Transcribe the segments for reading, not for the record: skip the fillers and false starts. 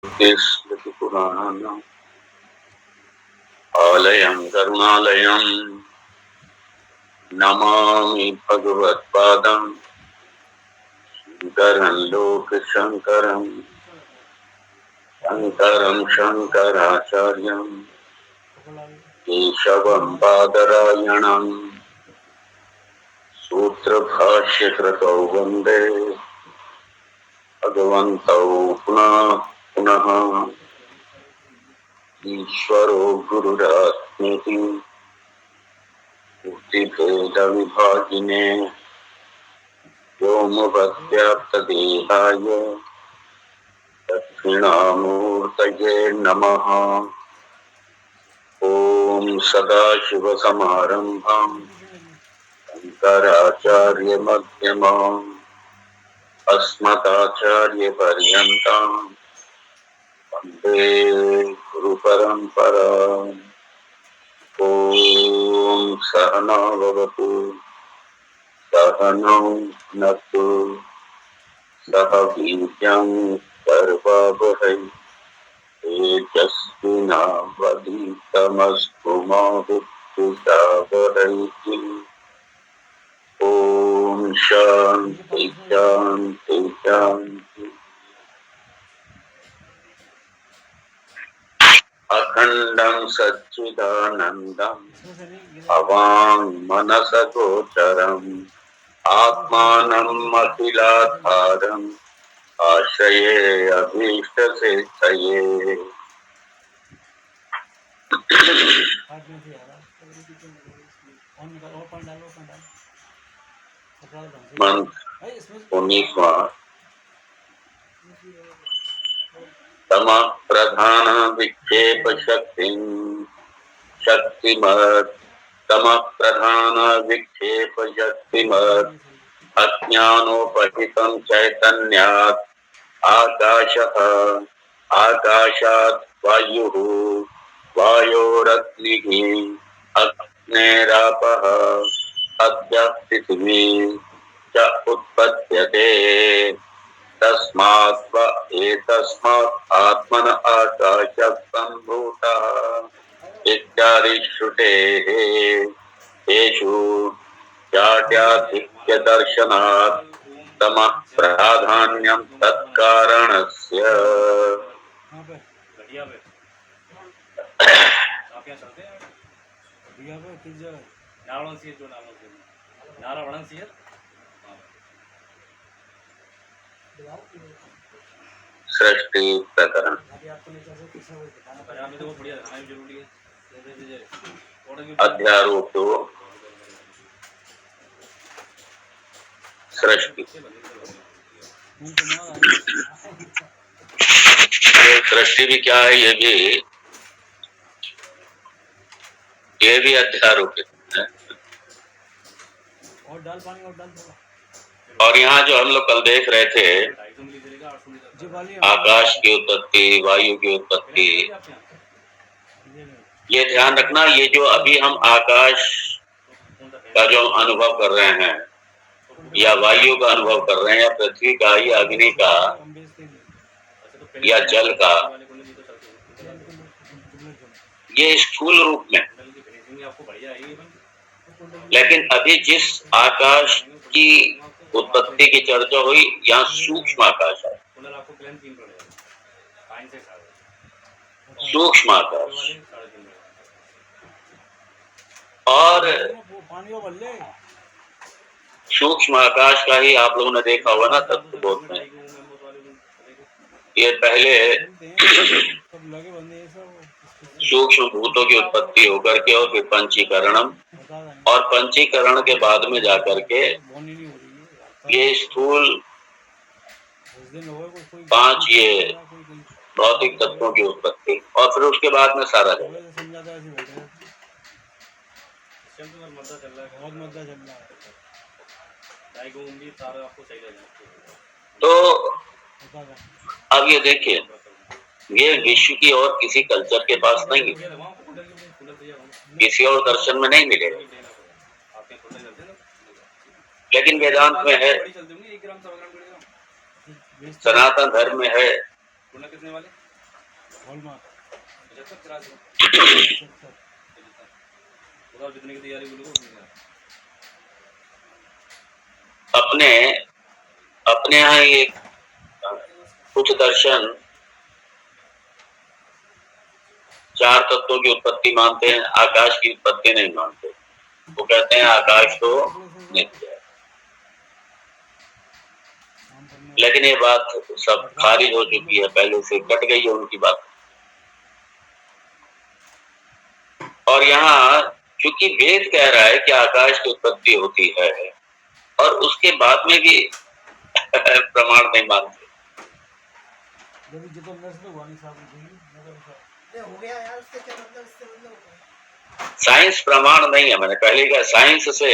स्मृतिपुराणानाम् आलयं करुणालयं नमामि भगवत्पादं शङ्करं लोकशङ्करं शङ्करं शङ्कराचार्यं केशवं बादरायणं सूत्रभाष्यकृतौ वन्दे भगवन्तौ पुनः पुनः ईश्वरो गुरुरात्मेति मूर्तिभेदविभागिने व्योमवद्व्याप्तदेहाय दक्षिणामूर्तये नमः। ॐ सदाशिवसमारम्भां शङ्कराचार्यमध्यमाम् अस्मदाचार्यपर्यन्तां वन्दे गुरुपरम्पराम्। ॐ सहना भवतु सहनौ भुनक्तु सह वीर्यं कर्वावहै तेजस्विनावधीतमस्तु मा विद्विषावहै। ॐ शान्ति शान्ति शान्ति। अखण्डं सच्चिदानन्दम् अवाङ् मनसगोचरम् आत्मानम् अखिलाधारम् आश्रये अभीष्टसिद्धये। मंत्र 19वां। तम प्रधान विक्षेप शक्तिं शक्तिमत् तम प्रधान विक्षेप शक्तिमत् अज्ञानोपहितं चैतन्यात् आकाशः आकाशात् वायुः वायोरग्निः अग्नेरापः अद्यः पृथिवी च उत्पद्यते तस्मात् व एतस्मात् आत्मन आकाशः सम्भूतः इत्यादि श्रुतेः। येषु जाड्याधिक्य दर्शनात् तमः प्राधान्यं तत्कारणस्य। सृष्टि प्रकरण अध्यारोप सृष्टि। सृष्टि भी क्या है, ये भी अध्यारोपित है। और यहाँ जो हम लोग कल देख रहे थे, आकाश की उत्पत्ति, वायु की उत्पत्ति, ये ध्यान रखना, ये जो अभी हम आकाश का जो अनुभव कर रहे हैं या वायु का अनुभव कर रहे हैं या पृथ्वी का या अग्नि का या जल का, ये स्थूल रूप में। लेकिन अभी जिस आकाश की उत्पत्ति की चर्चा हुई, यहाँ सूक्ष्म आकाश है, सूक्ष्म आकाश। और सूक्ष्म आकाश का ही आप लोगों ने देखा होगा ना तत्वबोध में। ये पहले सूक्ष्म भूतों की उत्पत्ति होकर के और फिर पंचीकरणम, और पंचीकरण के बाद में जाकर के ये स्थूल 5 ये भौतिक तत्वों की उत्पत्ति, और फिर उसके बाद में सारा जगत। तो अब ये देखिए, ये विश्व की और किसी कल्चर के पास नहीं है, किसी और दर्शन में नहीं मिलेगा, लेकिन वेदांत में है, सनातन धर्म में है, अपने अपने यहाँ एक कुछ दर्शन 4 तत्वों की उत्पत्ति मानते हैं, आकाश की उत्पत्ति नहीं मानते। वो कहते हैं आकाश तो नित्य है। लेकिन ये बात सब खारिज हो चुकी है, पहले से कट गई है उनकी बात। और यहाँ क्योंकि वेद कह रहा है कि आकाश की उत्पत्ति होती है और उसके बाद में भी प्रमाण नहीं मानते। साइंस प्रमाण नहीं है, मैंने पहले कहा साइंस से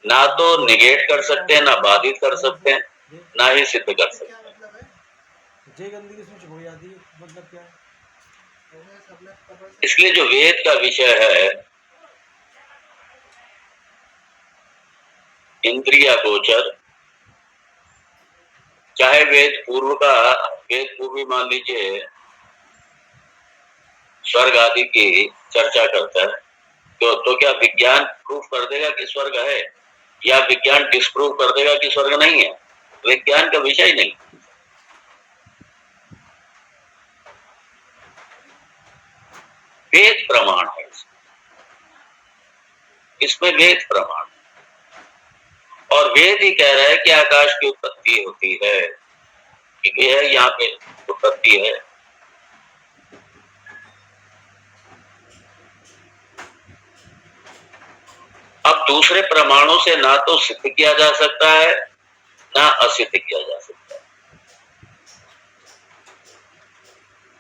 ना तो निगेट कर सकते हैं, ना बाधित कर सकते हैं, ना ही सिद्ध कर सकते हैं। इसलिए जो वेद का विषय है इंद्रिय गोचर, चाहे वेद पूर्वी मान लीजिए स्वर्ग आदि की चर्चा करता है, तो क्या विज्ञान प्रूफ कर देगा कि स्वर्ग है, या विज्ञान डिस्प्रूव कर देगा कि स्वर्ग नहीं है? विज्ञान का विषय नहीं। वेद प्रमाण है, इसमें वेद प्रमाण, और वेद ही कह रहा है कि आकाश की उत्पत्ति होती है, क्योंकि है यहाँ पे उत्पत्ति है। अब दूसरे प्रमाणों से ना तो सिद्ध किया जा सकता है, ना असिद्ध किया जा सकता है।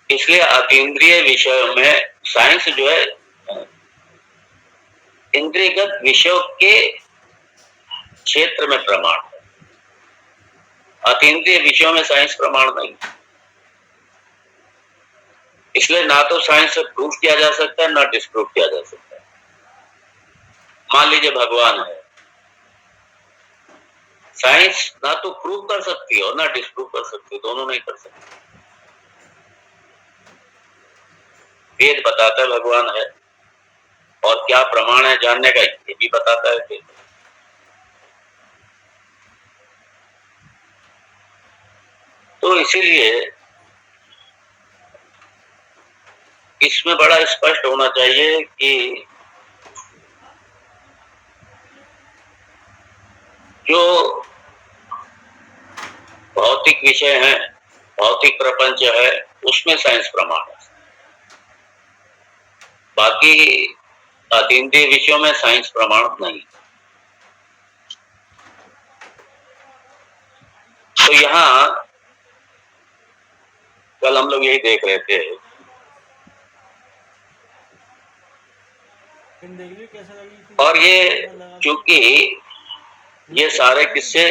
इसलिए अतीन्द्रिय विषयों में साइंस जो है इंद्रियगत विषयों के क्षेत्र में प्रमाण है, अतीन्द्रिय विषयों में साइंस प्रमाण नहीं। इसलिए ना तो साइंस से प्रूफ किया जा सकता है, ना डिस्प्रूव किया जा सकता है। मान लीजिए भगवान है, साइंस ना तो प्रूव कर सकती है और ना डिस्प्रूव कर सकती है, दोनों नहीं कर सकती। वेद बताता है भगवान है, और क्या प्रमाण है जानने का ये भी बताता है वेद। तो इसीलिए इसमें बड़ा स्पष्ट होना चाहिए कि जो भौतिक विषय है, भौतिक प्रपंच है, उसमें साइंस प्रमाण है। बाकी अतीन्द्रिय विषयों में साइंस प्रमाण नहीं। तो यहाँ कल हम लोग यही देख रहे थे, और ये चूंकि ये सारे किस्से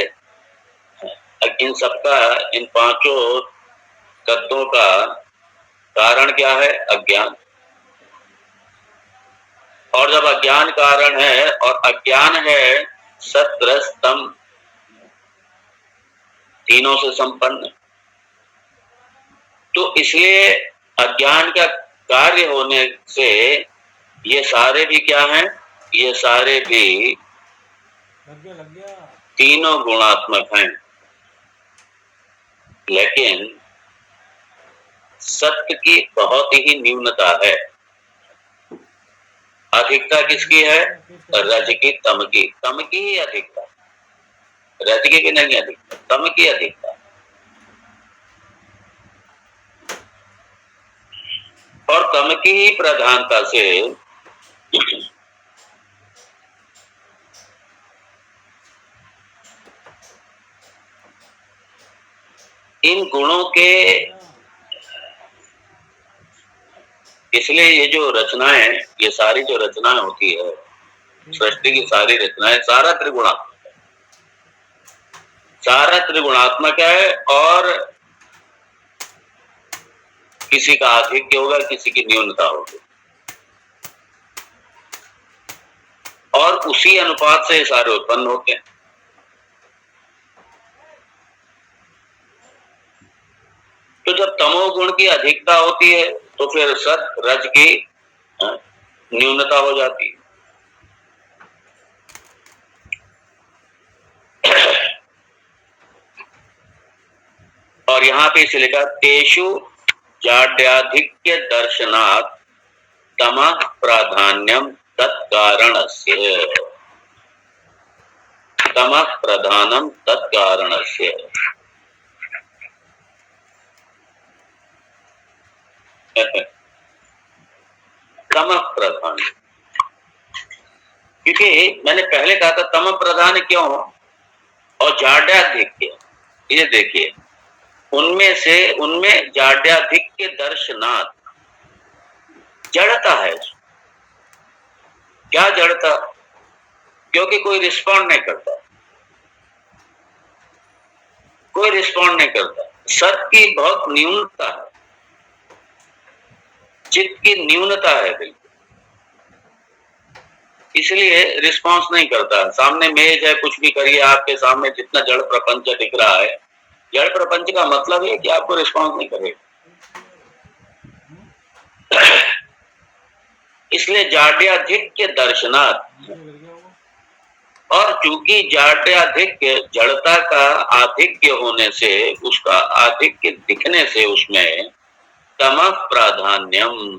इन सबका, इन पांचों तत्वों का कारण क्या है? अज्ञान। और जब अज्ञान कारण है और अज्ञान है सत्वरज तम तीनों से संपन्न, तो इसलिए अज्ञान का कार्य होने से ये सारे भी क्या हैं? ये सारे भी तीनों गुणात्मक हैं। लेकिन सत्य की बहुत ही न्यूनता है। अधिकता किसकी है? रज की, तम की। तम की ही अधिकता, रज की भी नहीं अधिकता, तम की अधिकता। और तम की ही प्रधानता से इन गुणों के, इसलिए ये जो रचनाएं, ये सारी जो रचनाएं होती है, सृष्टि की सारी रचनाएं, सारा त्रिगुणात्मक है, सारा त्रिगुणात्मक है। और किसी का आधिक्य होगा, किसी की न्यूनता होगी, और उसी अनुपात से सारे उत्पन्न होते हैं। तो जब तमोगुण की अधिकता होती है तो फिर सत रज की न्यूनता हो जाती है। और यहाँ पे इसे लिखा तेषु जाड्याधिक्य दर्शनात् तमः प्राधान्यम तत्कारणस्य, तमः प्रधानम तत्कारणस्य। तमः प्रधान, क्योंकि मैंने पहले कहा था तमः प्रधान क्यों और जाड्याधिक्य, ये देखिए उनमें जाड्याधिक्य दर्शनात् जड़ता है। क्या जड़ता? क्योंकि कोई रिस्पॉन्ड नहीं करता, कोई रिस्पॉन्ड नहीं करता। सत की बहुत न्यूनता है, चित्त की न्यूनता है बिल्कुल, इसलिए रिस्पॉन्स नहीं करता। सामने मेज है, कुछ भी करिए, आपके सामने जितना जड़ प्रपंच दिख रहा है, जड़ प्रपंच का मतलब है कि आपको रिस्पॉन्स नहीं करेगा। इसलिए जाड्याधिक्य दर्शनात्, और चूंकि जाड्याधिक्य जड़ता का आधिक्य होने से, उसका आधिक्य दिखने से उसमें तमः प्राधान्यम,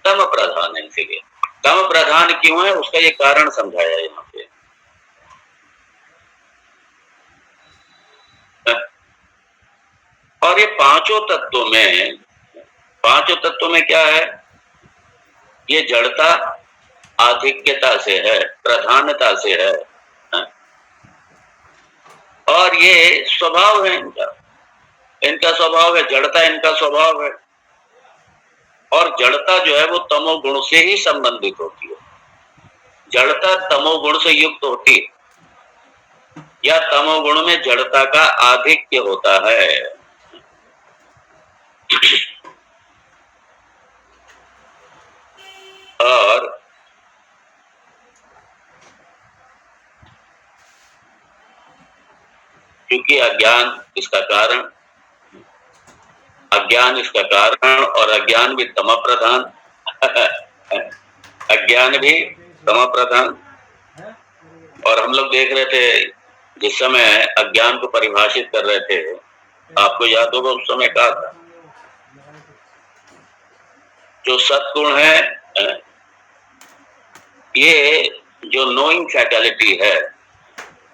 तम प्रधान है। इसीलिए तम प्रधान क्यों है उसका ये कारण समझाया यहाँ पे। और ये पांचों तत्वों में क्या है? ये जड़ता आधिक्यता से है, प्रधानता से है, और ये स्वभाव है इनका स्वभाव है, जड़ता इनका स्वभाव है। और जड़ता जो है वो तमोगुण से ही संबंधित होती है। जड़ता तमोगुण से युक्त होती है, या तमोगुण में जड़ता का आधिक्य होता है। और क्योंकि अज्ञान इसका कारण, अज्ञान इसका कारण, और अज्ञान भी तम प्रधान अज्ञान भी तम प्रधान। और हम लोग देख रहे थे जिस समय अज्ञान को परिभाषित कर रहे थे, आपको याद होगा उस समय कहा था जो सत्गुण है, ये जो नोइंग फैकल्टी है,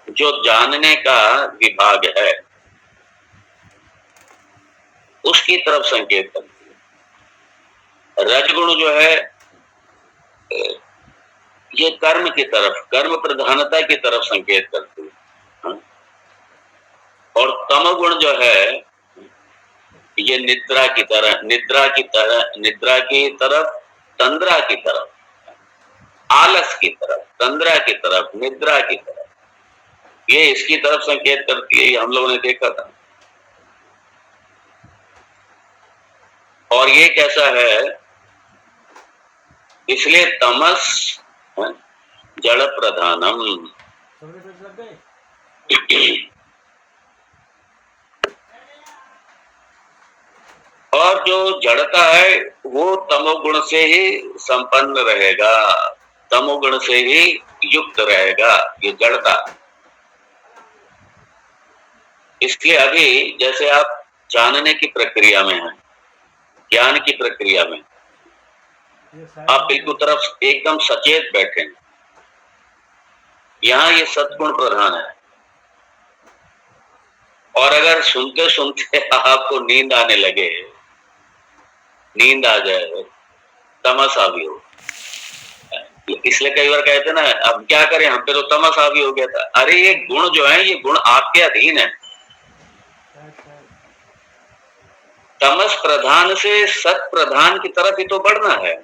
जो जानने का विभाग है, उसकी तरफ संकेत करती है। रजगुण जो है ये कर्म की तरफ, कर्म प्रधानता की तरफ संकेत करती है। और तमगुण जो है ये निद्रा की तरफ, तंद्रा की तरफ, आलस की तरफ, तंद्रा की तरफ, निद्रा की तरफ, ये इसकी तरफ संकेत करती है। ये हम लोगों ने देखा था। और ये कैसा है? इसलिए तमस जड़ प्रधानम। और जो जड़ता है वो तमोगुण से ही संपन्न रहेगा, तमोगुण से ही युक्त रहेगा ये जड़ता। इसलिए अभी जैसे आप जानने की प्रक्रिया में हैं, ज्ञान की प्रक्रिया में आप बिल्कुल तरफ एकदम सचेत बैठे, यहाँ ये सत्गुण प्रधान है। और अगर सुनते सुनते आपको नींद आने लगे, नींद आ जाए, तमस हावी हो, इसलिए कई बार कहते ना अब क्या करें, हम पे तो तमस हावी हो गया था। अरे ये गुण जो है, ये गुण आपके अधीन है। तमस प्रधान से सत प्रधान की तरफ ही तो बढ़ना है।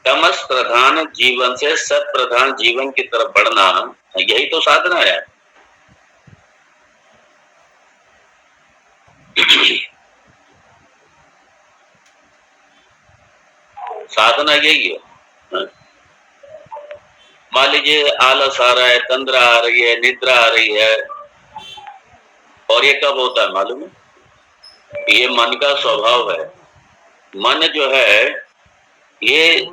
तमस प्रधान जीवन से सत प्रधान जीवन की तरफ बढ़ना, यही तो साधना है। साधना यही है। मान लीजिए आलस आ रहा है, तंद्रा आ रही है, निद्रा आ रही है, और ये कब होता है मालूम है? ये मन का स्वभाव है। मन जो है ये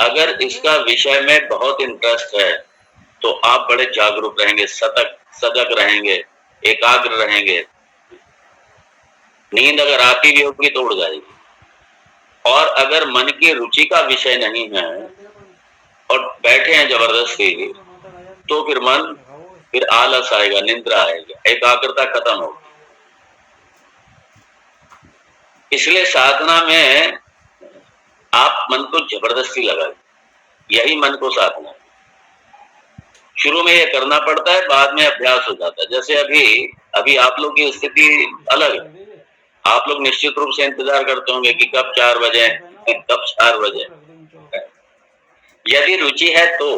अगर इसका विषय में बहुत इंटरेस्ट है तो आप बड़े जागरूक रहेंगे, सजग रहेंगे, एकाग्र रहेंगे। नींद अगर आती भी होगी तो उड़ जाएगी। और अगर मन की रुचि का विषय नहीं है और बैठे हैं जबरदस्ती, तो फिर आलस आएगा, निद्रा आएगा, एकाग्रता खत्म होगी। इसलिए साधना में आप मन को जबरदस्ती लगाए, यही मन को साधना। शुरू में ये करना पड़ता है, बाद में अभ्यास हो जाता है। जैसे अभी आप लोग की स्थिति अलग है। आप लोग निश्चित रूप से इंतजार करते होंगे कि कब 4 बजे, कब 4 बजे। यदि रुचि है तो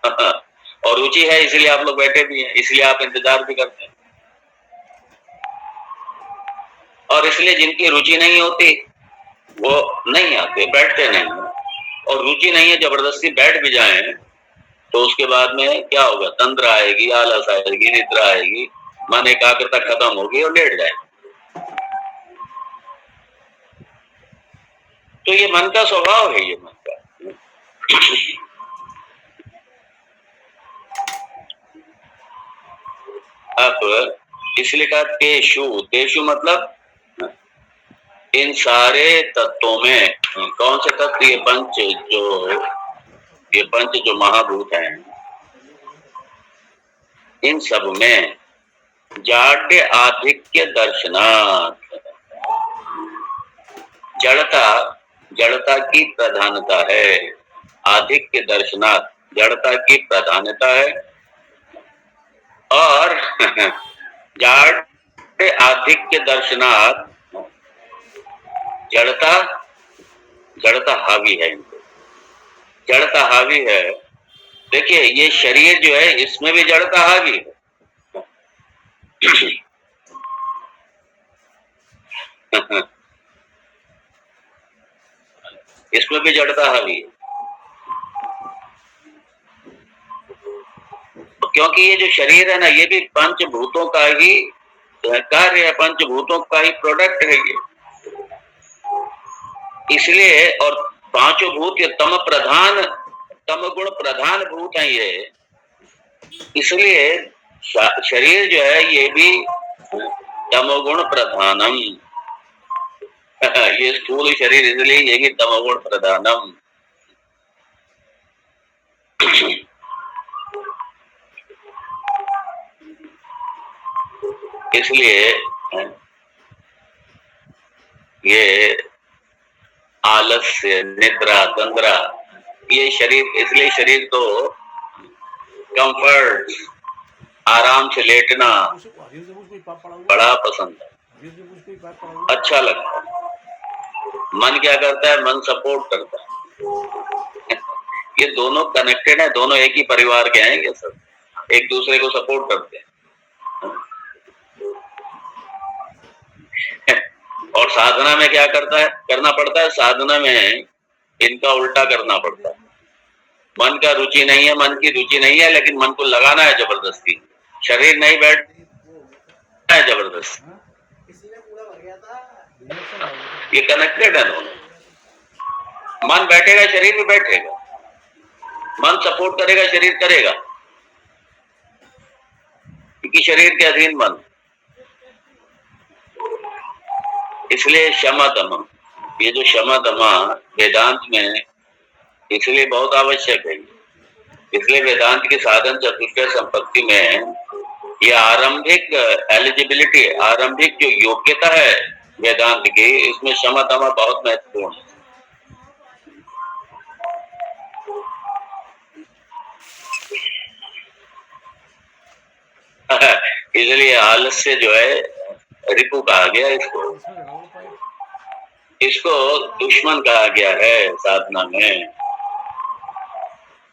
और रुचि है इसलिए आप लोग बैठे भी हैं, इसलिए आप इंतजार भी करते हैं। और इसलिए जिनकी रुचि नहीं होती वो नहीं आते, बैठते नहीं। और रुचि नहीं है, जबरदस्ती बैठ भी जाए तो उसके बाद में क्या होगा? तंद्रा आएगी, आलस आएगी, निद्रा आएगी, मन एकाग्रता खत्म होगी और लेट जाएगी। तो ये मन का स्वभाव है, ये मन का। अब इसलिए कहा तेषु मतलब इन सारे तत्वों में कौन से तत्व? ये पंच जो महाभूत हैं, इन सब में जाड्य आधिक्य दर्शनात्, जड़ता की प्रधानता है। आधिक्य दर्शनात्, जड़ता की प्रधानता है। और जाड्य आधिक्य दर्शनात् जड़ता हावी है, इनको जड़ता हावी है। देखिए ये शरीर जो है इसमें भी जड़ता हावी है। इसमें भी जड़ता हावी है, क्योंकि ये जो शरीर है ना, ये भी पंचभूतों का ही कार्य है, पंचभूतों का ही प्रोडक्ट है ये। इसलिए और पांचों भूत ये तम गुण प्रधान भूत हैं ये। इसलिए शरीर जो है ये भी तमोगुण प्रधानम। ये स्थूल शरीर इसलिए ये भी तमोगुण प्रधानम। इसलिए ये आलस्य, निद्रा, तंद्रा, ये शरीर, इसलिए शरीर को कंफर्ट, आराम से लेटना बड़ा पसंद है, अच्छा लगता है। मन क्या करता है? मन सपोर्ट करता है। ये दोनों कनेक्टेड है, दोनों एक ही परिवार के हैं, ये सब एक दूसरे को सपोर्ट करते हैं। और साधना में क्या करना पड़ता है? साधना में इनका उल्टा करना पड़ता है। मन का रुचि नहीं है, मन की रुचि नहीं है, लेकिन मन को लगाना है जबरदस्ती। शरीर नहीं बैठता है जबरदस्ती। ये कनेक्टेड है दोनों। मन बैठेगा, शरीर भी बैठेगा। मन सपोर्ट करेगा, शरीर करेगा, क्योंकि शरीर के अधीन मन। इसलिए शमा दमा, ये जो शमा दमा वेदांत में इसलिए बहुत आवश्यक है। इसलिए वेदांत की साधन चतुष्टय संपत्ति में ये आरंभिक एलिजिबिलिटी, आरंभिक जो योग्यता है वेदांत की, इसमें शमा दमा बहुत महत्वपूर्ण है। इसलिए आलस्य जो है रिपु कहा गया, इसको दुश्मन कहा गया है साधना में।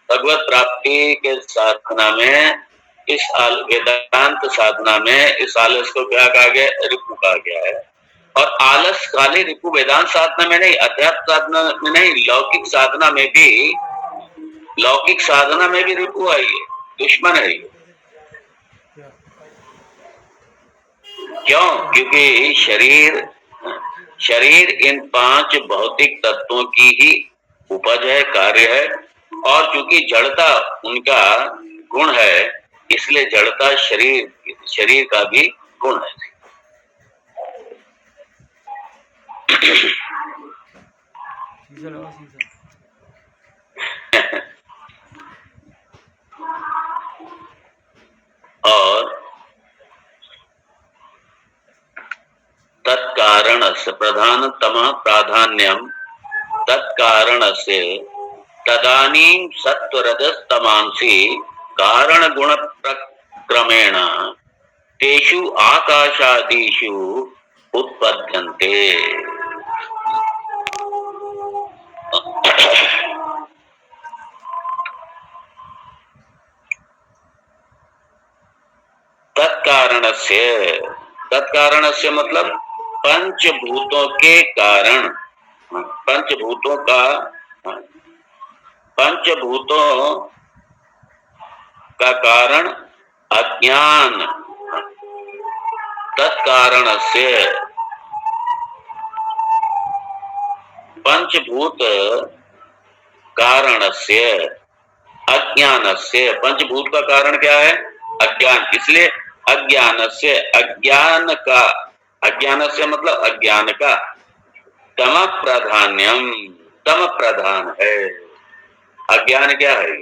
भगवत प्राप्ति के साधना में, इस वेदांत साधना में इस आलस को क्या कहा गया? रिपु कहा गया है। और आलस खाली रिपु वेदांत साधना में नहीं, अध्यात्म साधना में नहीं, लौकिक साधना में भी रिपु आई है, दुश्मन है। क्यों? क्योंकि शरीर इन 5 भौतिक तत्वों की ही उपज है, कार्य है, और चूंकि जड़ता उनका गुण है, इसलिए जड़ता शरीर का भी गुण है। और तत्कारणस्य प्रधानतमः प्राधान्यम तत्कारणस्य तदानीं सत्वरजस्तमांसि कारण गुण प्रक्रमेण तेषु आकाशादिषु उत्पद्यन्ते। तत्कारणस्य मतलब पंचभूतों के कारण, पंचभूतों का कारण अज्ञान। तत्कारणस्य पंचभूत कारणस्य अज्ञानस्य, पंचभूत का कारण क्या है? अज्ञान। इसलिए अज्ञानस्य, अज्ञानस्य मतलब अज्ञान का तम प्राधान्यम, तम प्रधान है। अज्ञान क्या है?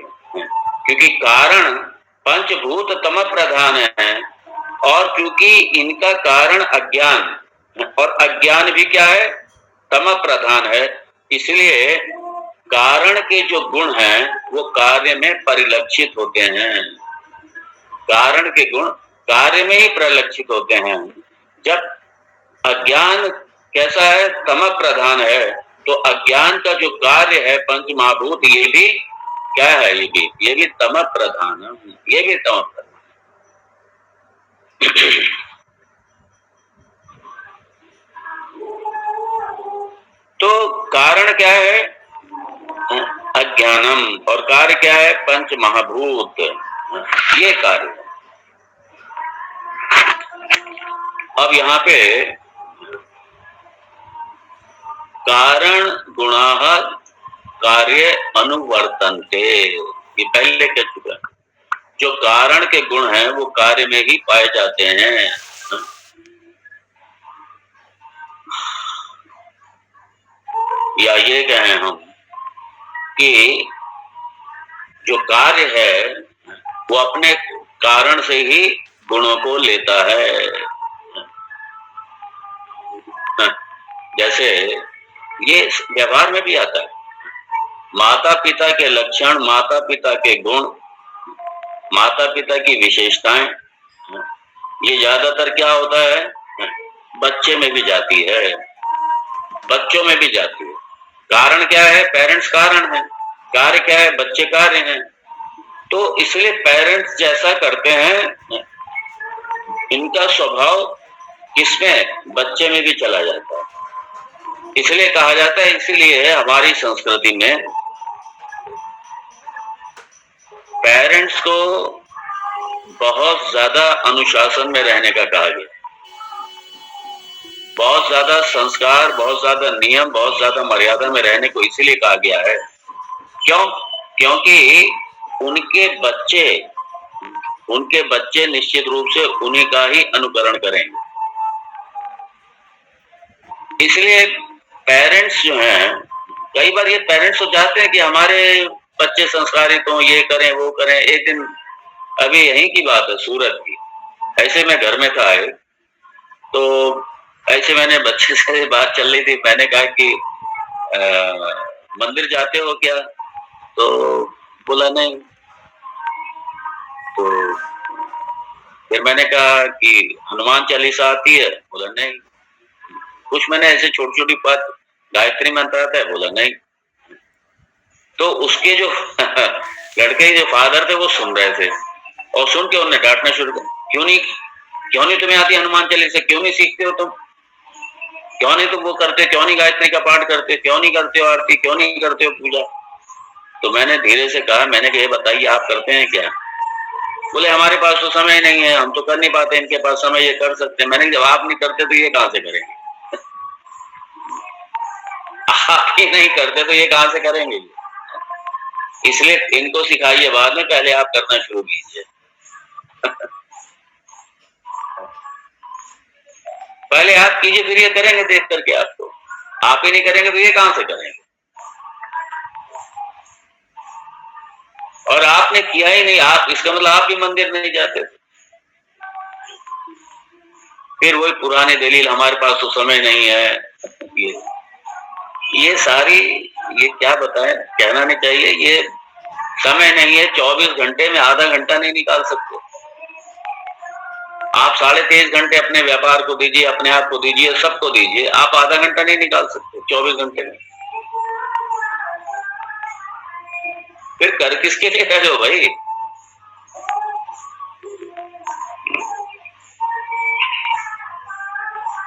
क्योंकि कारण पंचभूत तम प्रधान है, और क्योंकि इनका कारण अज्ञान, और अज्ञान भी क्या है? तम प्रधान है, इसलिए कारण के जो गुण हैं वो कार्य में परिलक्षित होते हैं। कारण के गुण कार्य में ही परिलक्षित होते हैं। जब अज्ञान कैसा है? तम प्रधान है, तो अज्ञान का जो कार्य है पंच महाभूत, ये भी क्या है? ये भी तम प्रधान है, ये भी तम प्रधान। तो कारण क्या है? अज्ञानम, और कार्य क्या है? पंच महाभूत, ये कार्य। अब यहाँ पे कारण गुणाः कार्य अनुवर्तन्ते, ये पहले कह चुका। जो कारण के गुण हैं वो कार्य में ही पाए जाते हैं। या ये कहें हम कि जो कार्य है वो अपने कारण से ही गुणों को लेता है। जैसे ये व्यवहार में भी आता है, माता पिता के लक्षण, माता पिता के गुण, माता पिता की विशेषताएं, ये ज्यादातर क्या होता है? बच्चे में भी जाती है, बच्चों में भी जाती है। कारण क्या है? पेरेंट्स कारण है, कार्य क्या है? बच्चे कार्य हैं। तो इसलिए पेरेंट्स जैसा करते हैं, इनका स्वभाव किसमें? बच्चे में भी चला जाता है। इसलिए कहा जाता है, इसीलिए हमारी संस्कृति में पेरेंट्स को बहुत ज्यादा अनुशासन में रहने का कहा गया, बहुत ज्यादा संस्कार, बहुत ज्यादा नियम, बहुत ज्यादा मर्यादा में रहने को इसीलिए कहा गया है। क्यों? क्योंकि उनके बच्चे निश्चित रूप से उन्हीं का ही अनुकरण करेंगे। इसलिए पेरेंट्स जो हैं, कई बार ये पेरेंट्स तो चाहते हैं कि हमारे बच्चे संस्कारित हों, ये करें वो करें। एक दिन अभी यहीं की बात है, सूरत की, ऐसे मैं घर में था, तो ऐसे मैंने बच्चे से बात चल रही थी, मैंने कहा कि मंदिर जाते हो क्या? तो बोला नहीं। तो फिर मैंने कहा कि हनुमान चालीसा आती है? बोला नहीं। कुछ मैंने ऐसे छोटी छोटी बात, गायत्री मंत्र आता है? बोला नहीं। तो उसके जो लड़के जो फादर थे वो सुन रहे थे, और सुन के उन्होंने डांटना शुरू कर, क्यों नहीं तुम्हें आती हनुमान चालीसा? क्यों नहीं सीखते हो तुम? क्यों नहीं तुम वो करते? क्यों नहीं गायत्री का पाठ करते? क्यों नहीं करते हो आरती? क्यों नहीं करते हो पूजा? तो मैंने धीरे से कहा, मैंने कहा ये बताइए आप करते हैं क्या? बोले हमारे पास तो समय नहीं है, हम तो कर नहीं पाते, इनके पास समय, ये कर सकते हैं। मैंने जब आप नहीं करते तो ये कहां से करेंगे? आप ही नहीं करते तो ये कहां से करेंगे? इसलिए इनको सिखाइए बाद में, पहले आप करना शुरू कीजिए। पहले आप कीजिए, फिर ये करेंगे देख करके आपको। आप ही नहीं करेंगे तो ये कहां से करेंगे? और आपने किया ही नहीं, आप, इसका मतलब आप भी मंदिर नहीं जाते। फिर वही पुराने दलील, हमारे पास तो समय नहीं है। ये सारी, ये क्या बताएं, कहना नहीं चाहिए। ये समय नहीं है, 24 घंटे में आधा घंटा नहीं निकाल सकते। आप 23.5 घंटे अपने व्यापार को दीजिए, अपने आप को दीजिए, सबको दीजिए, आप आधा घंटा नहीं निकाल सकते 24 घंटे में। फिर कर किसके लिए रहे हो भाई?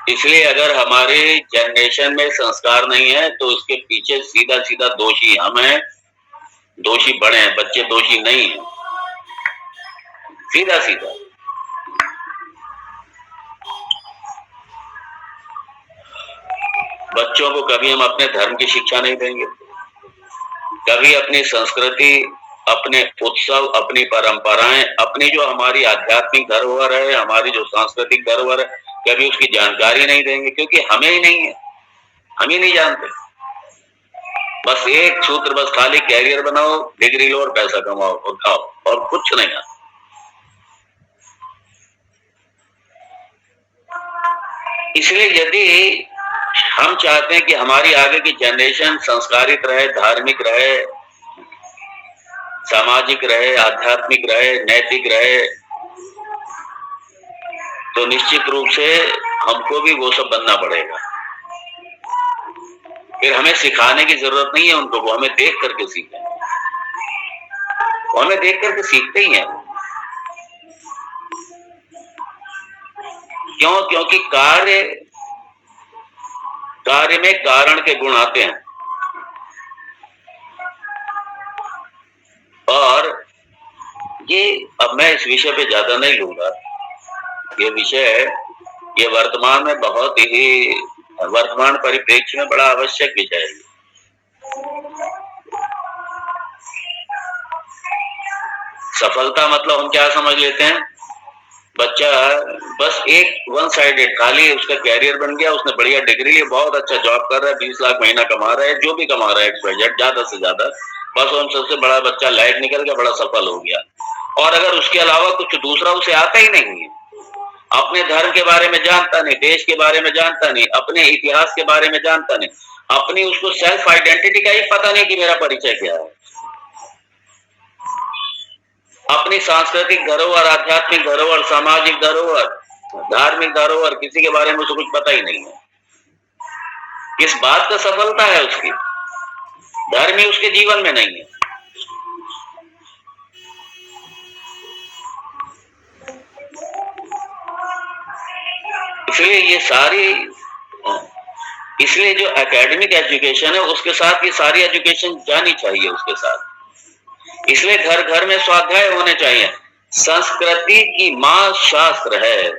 इसलिए अगर हमारे जनरेशन में संस्कार नहीं है तो उसके पीछे सीधा सीधा दोषी हम हैं, दोषी बड़े हैं, बच्चे दोषी नहीं है, सीधा सीधा। बच्चों को कभी हम अपने धर्म की शिक्षा नहीं देंगे, कभी अपनी संस्कृति, अपने उत्सव, अपनी परंपराएं, अपनी जो हमारी आध्यात्मिक धरोहर है, हमारी जो सांस्कृतिक धरोहर है, कभी उसकी जानकारी नहीं देंगे, क्योंकि हमें ही नहीं है, हम ही नहीं जानते। बस एक सूत्र, बस खाली कैरियर बनाओ, डिग्री लो और पैसा कमाओ और खाओ, और कुछ नहीं आता। इसलिए यदि हम चाहते हैं कि हमारी आगे की जनरेशन संस्कारित रहे, धार्मिक रहे, सामाजिक रहे, आध्यात्मिक रहे, नैतिक रहे, तो निश्चित रूप से हमको भी वो सब बनना पड़ेगा। फिर हमें सिखाने की जरूरत नहीं है उनको, वो हमें देख करके सीखें, वो हमें देख करके सीखते ही हैं। क्यों? क्योंकि कार्य में कारण के गुण आते हैं। और ये, अब मैं इस विषय पे ज्यादा नहीं लूंगा, ये विषय ये वर्तमान में बहुत ही, वर्तमान परिप्रेक्ष्य में बड़ा आवश्यक विषय है। सफलता मतलब हम क्या समझ लेते हैं? बच्चा बस एक वन साइडेड, खाली उसका कैरियर बन गया, उसने बढ़िया डिग्री ली, बहुत अच्छा जॉब कर रहा है, 20 लाख महीना कमा रहा है, जो भी कमा रहा है XYZ, ज्यादा से ज्यादा, बस उन सबसे बड़ा बच्चा लायक निकल गया, बड़ा सफल हो गया। और अगर उसके अलावा कुछ दूसरा उसे आता ही नहीं है, अपने धर्म के बारे में जानता नहीं, देश के बारे में जानता नहीं, अपने इतिहास के बारे में जानता नहीं, अपनी उसको सेल्फ आइडेंटिटी का ही पता नहीं कि मेरा परिचय क्या है, अपनी सांस्कृतिक धरोहर, आध्यात्मिक धरोहर, सामाजिक धरोहर, धार्मिक धरोहर, किसी के बारे में उसे कुछ पता ही नहीं है। किस बात का सफलता है उसकी? धर्म ही उसके जीवन में नहीं है। इसलिए ये सारी, इसलिए जो एकेडमिक एजुकेशन है उसके साथ ये सारी एजुकेशन जानी चाहिए उसके साथ। इसलिए घर घर में स्वाध्याय होने चाहिए। संस्कृति की मां शास्त्र है,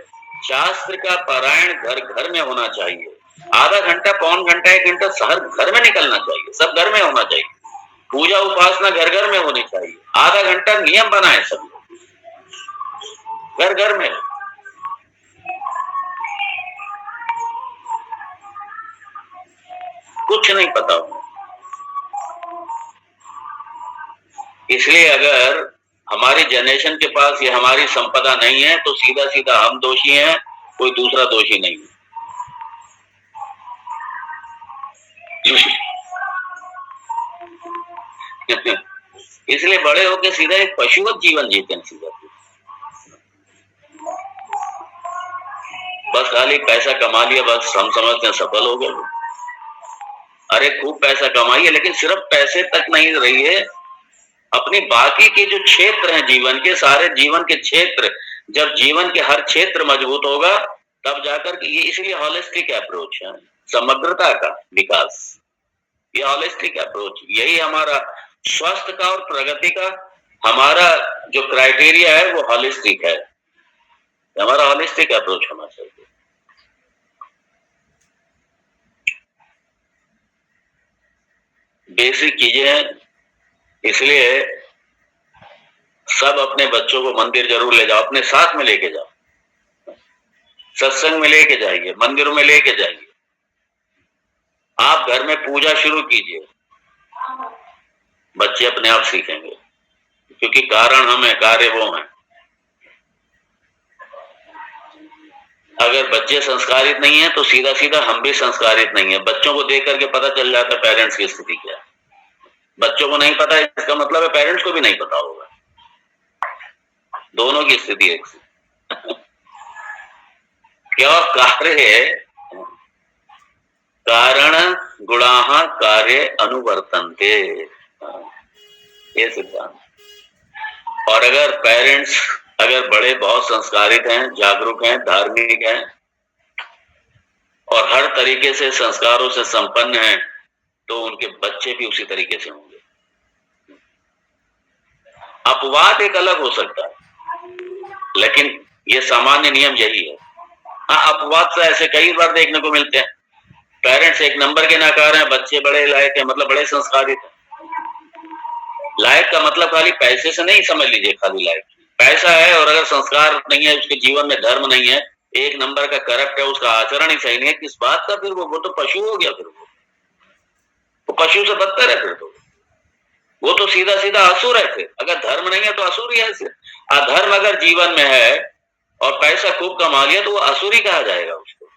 शास्त्र का पारायण घर घर में होना चाहिए। आधा घंटा, पौन घंटा, 1 घंटा हर घर में निकलना चाहिए, सब घर में होना चाहिए। पूजा उपासना घर घर में होनी चाहिए। आधा घंटा नियम बनाए सब घर घर में। कुछ नहीं पता। इसलिए अगर हमारी जनरेशन के पास ये हमारी संपदा नहीं है तो सीधा सीधा हम दोषी हैं, कोई दूसरा दोषी नहीं है। इसलिए बड़े होकर सीधा एक पशुवत जीवन जीते हैं, सीधा बस खाली पैसा कमा लिया, बस हम समझते हैं सफल हो गए। अरे खूब पैसा कमाइए, लेकिन सिर्फ पैसे तक नहीं रहिए, अपने बाकी के जो क्षेत्र हैं जीवन के, सारे जीवन के क्षेत्र, जब जीवन के हर क्षेत्र मजबूत होगा तब जाकर के, ये इसलिए हॉलिस्टिक अप्रोच है, समग्रता का विकास, ये हॉलिस्टिक अप्रोच, यही हमारा स्वास्थ्य का और प्रगति का हमारा जो क्राइटेरिया है वो हॉलिस्टिक है, हमारा हॉलिस्टिक अप्रोच होना चाहिए। बेसिक चीजें हैं, इसलिए सब अपने बच्चों को मंदिर जरूर ले जाओ, अपने साथ में लेके जाओ, सत्संग में लेके जाइए, मंदिरों में लेके जाइए। आप घर में पूजा शुरू कीजिए, बच्चे अपने आप सीखेंगे, क्योंकि कारण हम है, कार्य वो है। अगर बच्चे संस्कारित नहीं है तो सीधा सीधा हम भी संस्कारित नहीं है। बच्चों को देख करके पता चल जाता है पेरेंट्स की स्थिति क्या है। बच्चों को नहीं पता है, इसका मतलब है पेरेंट्स को भी नहीं पता होगा, दोनों की स्थिति एक सी। क्या कार्य है, कारण गुणाः कार्य अनुवर्तन्ते, ये सिद्धांत। और अगर पेरेंट्स, अगर बड़े बहुत संस्कारित हैं, जागरूक हैं, धार्मिक हैं और हर तरीके से संस्कारों से संपन्न हैं, तो उनके बच्चे भी उसी तरीके से होंगे। अपवाद एक अलग हो सकता है, लेकिन ये सामान्य नियम यही है। हाँ, अपवाद तो ऐसे कई बार देखने को मिलते हैं, पेरेंट्स एक नंबर के नकार हैं, बच्चे बड़े लायक हैं, मतलब बड़े संस्कारित हैं। लायक का मतलब खाली पैसे से नहीं समझ लीजिए, खाली लायक पैसा है और अगर संस्कार नहीं है, उसके जीवन में धर्म नहीं है, एक नंबर का करप्ट है, उसका आचरण ही सही नहीं है, किस बात का? फिर वो तो पशु हो गया, फिर वो पशु से बदतर है, फिर तो वो तो सीधा सीधा असुर है। फिर अगर धर्म नहीं है तो असुर ही है। अधर्म अगर जीवन में है और पैसा खूब कमा लिया तो वो असुर ही कहा जाएगा उसको।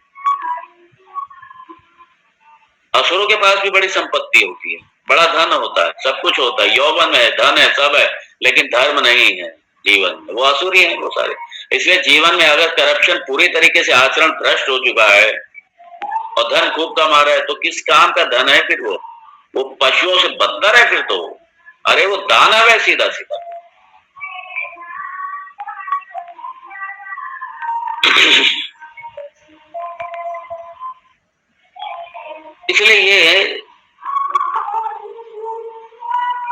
असुरों के पास भी बड़ी संपत्ति होती है, बड़ा धन होता है, सब कुछ होता है, यौवन है, धन है, सब है, लेकिन धर्म नहीं है जीवन में, वो असुर ही है वो सारे। इसलिए जीवन में अगर करप्शन पूरी तरीके से, आचरण भ्रष्ट हो चुका है और धन खूब कमा रहा है, तो किस काम का धन है फिर वो पशुओं से बदतर है फिर तो। अरे वो दानव है सीधा सीधा।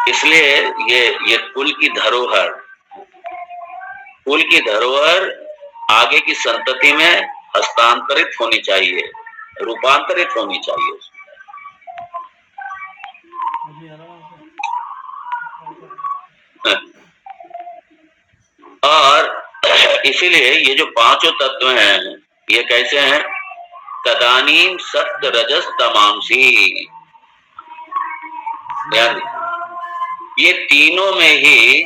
इसलिए ये कुल की धरोहर, कुल की धरोहर आगे की संतति में हस्तांतरित होनी चाहिए, रूपांतरित होनी चाहिए। और इसीलिए ये जो पांचों तत्व हैं, ये कैसे हैं? तदानीम सत्य रजस तमांसी, ये तीनों में ही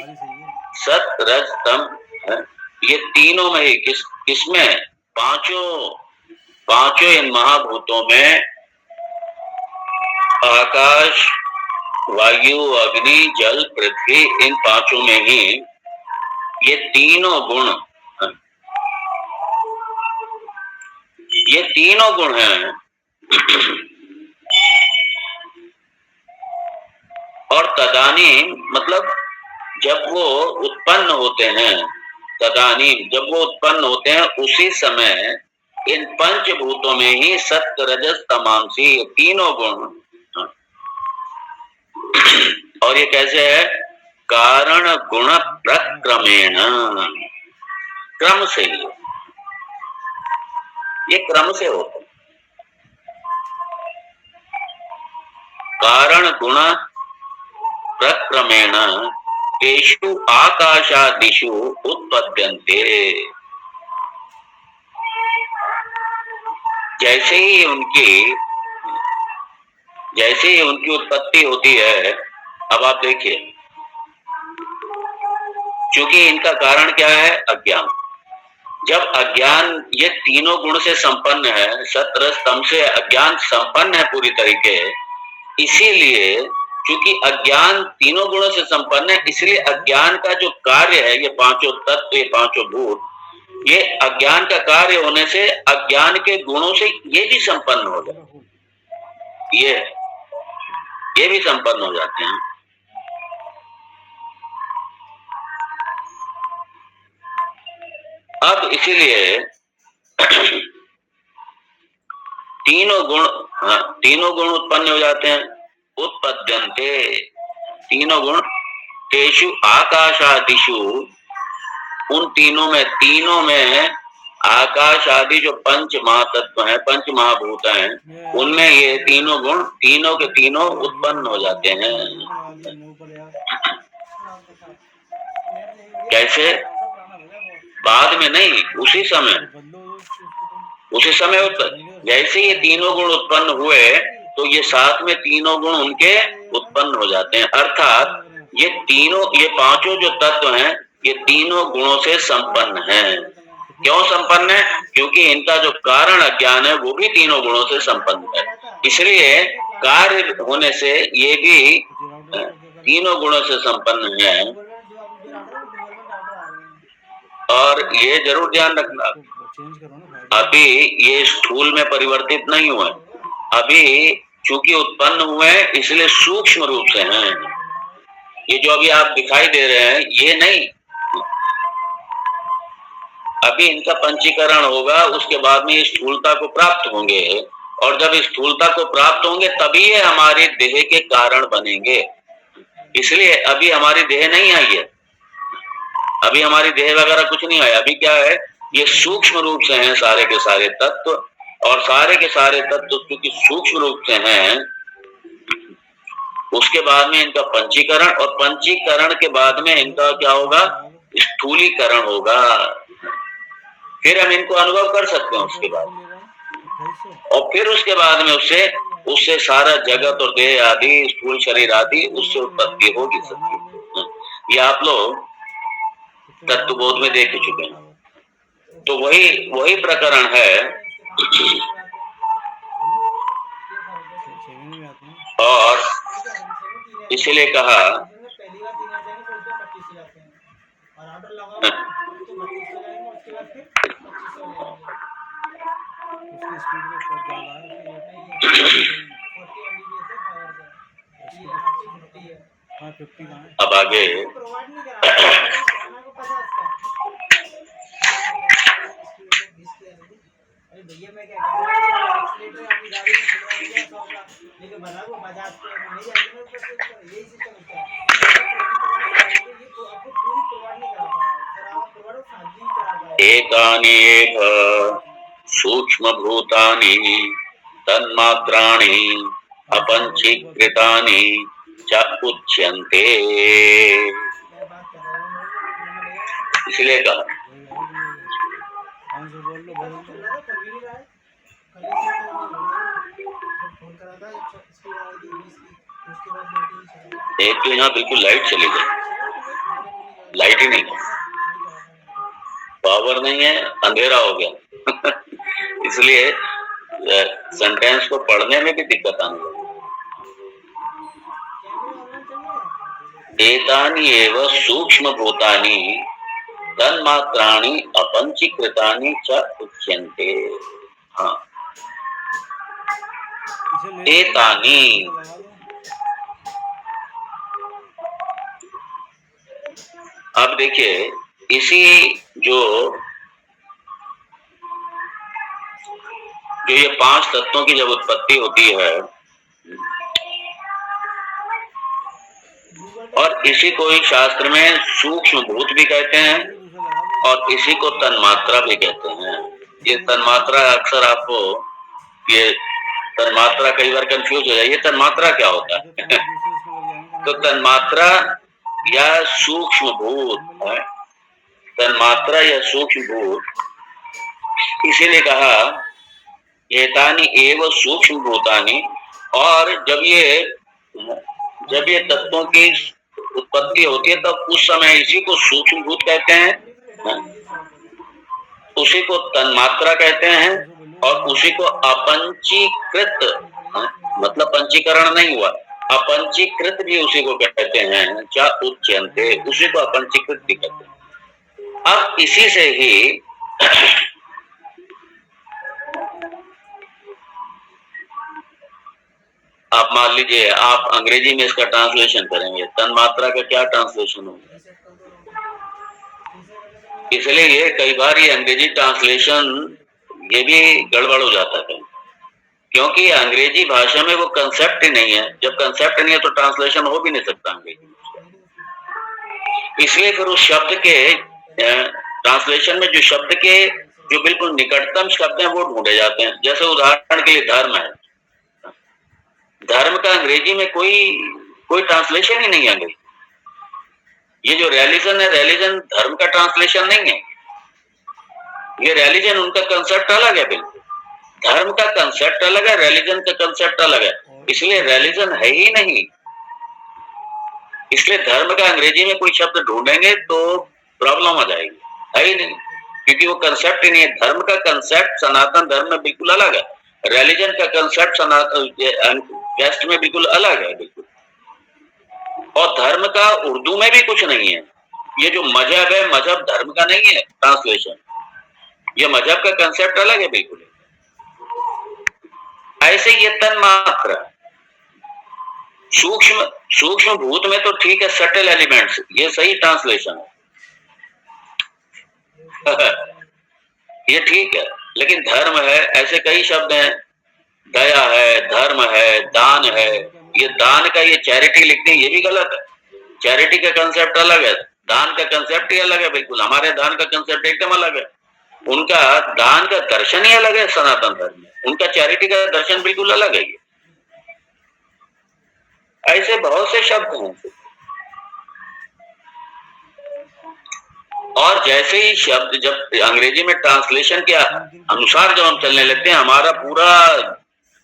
सत्य रज तम है। ये तीनों में ही किसमें? पांचों इन महाभूतों में, आकाश, वायु, अग्नि, जल, पृथ्वी, इन पांचों में ही ये तीनों गुण, ये तीनों गुण हैं। और तदानीम मतलब जब वो उत्पन्न होते हैं, तदानीम जब वो उत्पन्न होते हैं, उसी समय इन पंचभूतों में ही सत्य रजस तमांसी, तीनों गुण। और ये कैसे है? कारण गुण प्रक्रमेण, क्रम से ही, ये क्रम से होता है। कारण गुण प्रक्रमेण तेषु आकाशादिषु उत्पद्यन्ते, जैसे ही उनकी उत्पत्ति होती है। अब आप देखिए, क्योंकि इनका कारण क्या है? अज्ञान। जब अज्ञान ये तीनों गुण से संपन्न है, सत्य रज तम से अज्ञान संपन्न है पूरी तरीके, इसीलिए क्योंकि अज्ञान तीनों गुणों से संपन्न है, इसलिए अज्ञान का जो कार्य है, ये पांचों तत्व, ये पांचों भूत, ये अज्ञान का कार्य होने से अज्ञान के गुणों से ये भी संपन्न हो जाते, ये भी संपन्न हो जाते हैं। अब इसीलिए तीनों गुण उत्पन्न हो जाते हैं, उत्पद्यन्ते, तीनों गुण तेषु आकाशादिषु, उन तीनों में आकाश आदि जो पंच महातत्व हैं, पंच महाभूत हैं, उनमें ये तीनों गुण तीनों के तीनों उत्पन्न हो जाते हैं। कैसे? बाद में नहीं, उसी समय उत्पन्न। जैसे ये तीनों गुण उत्पन्न हुए तो ये साथ में तीनों गुण उनके उत्पन्न हो जाते हैं। अर्थात ये पांचों जो तत्व हैं, ये तीनों गुणों से संपन्न हैं। क्यों संपन्न है? क्योंकि इनका जो कारण अज्ञान है वो भी तीनों गुणों से संपन्न है। इसलिए कार्य होने से ये भी तीनों गुणों से संपन्न है। और ये जरूर ध्यान रखना, अभी ये स्थूल में परिवर्तित नहीं हुए, अभी चूंकि उत्पन्न हुए इसलिए सूक्ष्म रूप से हैं। ये जो अभी आप दिखाई दे रहे हैं ये नहीं, अभी इनका पंचीकरण होगा, उसके बाद में स्थूलता को प्राप्त होंगे, और जब स्थूलता को प्राप्त होंगे तभी ये हमारे देह के कारण बनेंगे। इसलिए अभी हमारी देह नहीं आई है, अभी हमारी देह वगैरह कुछ नहीं आया। अभी क्या है, ये सूक्ष्म रूप से हैं सारे के सारे तत्व, और सारे के सारे तत्व क्योंकि सूक्ष्म रूप से हैं, उसके बाद में इनका पंचीकरण, और पंचीकरण के बाद में इनका क्या होगा, स्थूलीकरण होगा। फिर हम इनको अनुभव कर सकते हैं उसके बाद, और फिर उसके बाद में उससे सारा जगत और देह आदि, स्थूल शरीर आदि, उससे उत्पत्ति होगी सबकी। ये आप लोग तत्वबोध में देख चुके हैं। तो वही प्रकरण है। और इसलिए कहा अब आगे एतानि एव सूक्ष्म भूतानि तन्मात्राणि अपंचीकृतानि च उच्यन्ते। इसलिए कहा एक तो यहाँ बिल्कुल लाइट चली गई, लाइट ही नहीं, पावर नहीं है, अंधेरा हो गया इसलिए सेंटेंस को पढ़ने में भी दिक्कत आने लगी। एतानि एव सूक्ष्म भूतानि तन्मात्राणि अपंचीकृतानि च उच्यन्ते। हाँ, एतानि, अब देखिए इसी जो ये पांच तत्वों की जब उत्पत्ति होती है, और इसी को ही शास्त्र में सूक्ष्म भूत भी कहते हैं, और इसी को तन्मात्रा भी कहते हैं। ये तन्मात्रा अक्सर आपको, ये तन्मात्रा कई बार कंफ्यूज हो जाए, ये तन्मात्रा क्या होता है तो तन्मात्रा या सूक्ष्म भूत है, तन्मात्रा या सूक्ष्म भूत, इसीलिए कहा एतानि एव सूक्ष्म भूतानि। और जब ये तत्वों की उत्पत्ति होती है तब उस समय इसी को सूक्ष्म भूत कहते हैं, उसी को तन्मात्रा कहते हैं, और उसी को अपंचीकृत, मतलब पंचीकरण नहीं हुआ, अपंचीकृत भी उसी को कहते हैं, क्या उच्यन्ते, उसी को अपंचीकृत भी कहते हैं। अब इसी से ही आप मान लीजिए आप अंग्रेजी में इसका ट्रांसलेशन करेंगे, तन्मात्रा का क्या ट्रांसलेशन होगा। इसलिए ये कई बार ये अंग्रेजी ट्रांसलेशन ये भी गड़बड़ हो जाता है, क्योंकि अंग्रेजी भाषा में वो कंसेप्ट ही नहीं है। जब कंसेप्ट नहीं है तो ट्रांसलेशन हो भी नहीं सकता अंग्रेजी में। इसलिए फिर उस शब्द के ट्रांसलेशन में जो शब्द के जो बिल्कुल निकटतम शब्द हैं वो ढूंढे जाते हैं। जैसे उदाहरण के लिए धर्म है, धर्म का अंग्रेजी में कोई ट्रांसलेशन ही नहीं है अंग्रेजी। ये जो रिलीजन है, रिलीजन धर्म का ट्रांसलेशन नहीं है। ये रिलीजन उनका कंसेप्ट अलग है, बिल्कुल धर्म का कंसेप्ट अलग है, रिलीजन का कंसेप्ट अलग है, इसलिए रिलीजन है ही नहीं। इसलिए धर्म का अंग्रेजी में कोई शब्द ढूंढेंगे तो प्रॉब्लम आ जाएगी, है ही नहीं, क्योंकि वो कंसेप्ट ही नहीं है। धर्म का कंसेप्ट सनातन धर्म में बिल्कुल अलग है, रिलीजन का कंसेप्ट सनातन वेस्ट में बिल्कुल अलग है, बिल्कुल। और धर्म का उर्दू में भी कुछ नहीं है। ये जो मजहब है, मजहब धर्म का नहीं है ट्रांसलेशन, ये मजहब का कंसेप्ट अलग है बिल्कुल। ऐसे ये तन मात्र सूक्ष्म भूत में तो ठीक है, सटल एलिमेंट्स, ये सही ट्रांसलेशन है ये ठीक है। लेकिन धर्म है, ऐसे कई शब्द हैं, दया है, धर्म है, दान है। ये दान का ये चैरिटी लिखते हैं, ये भी गलत है। चैरिटी का कंसेप्ट अलग है, दान का कंसेप्ट ही अलग है बिल्कुल। हमारे दान का कंसेप्ट एकदम अलग है, उनका दान का दर्शन ही अलग है सनातन धर्म में, उनका चैरिटी का दर्शन बिल्कुल अलग है। ऐसे बहुत से शब्द हैं। और जैसे ही शब्द जब अंग्रेजी में ट्रांसलेशन के अनुसार जब हम चलने लगते हैं, हमारा पूरा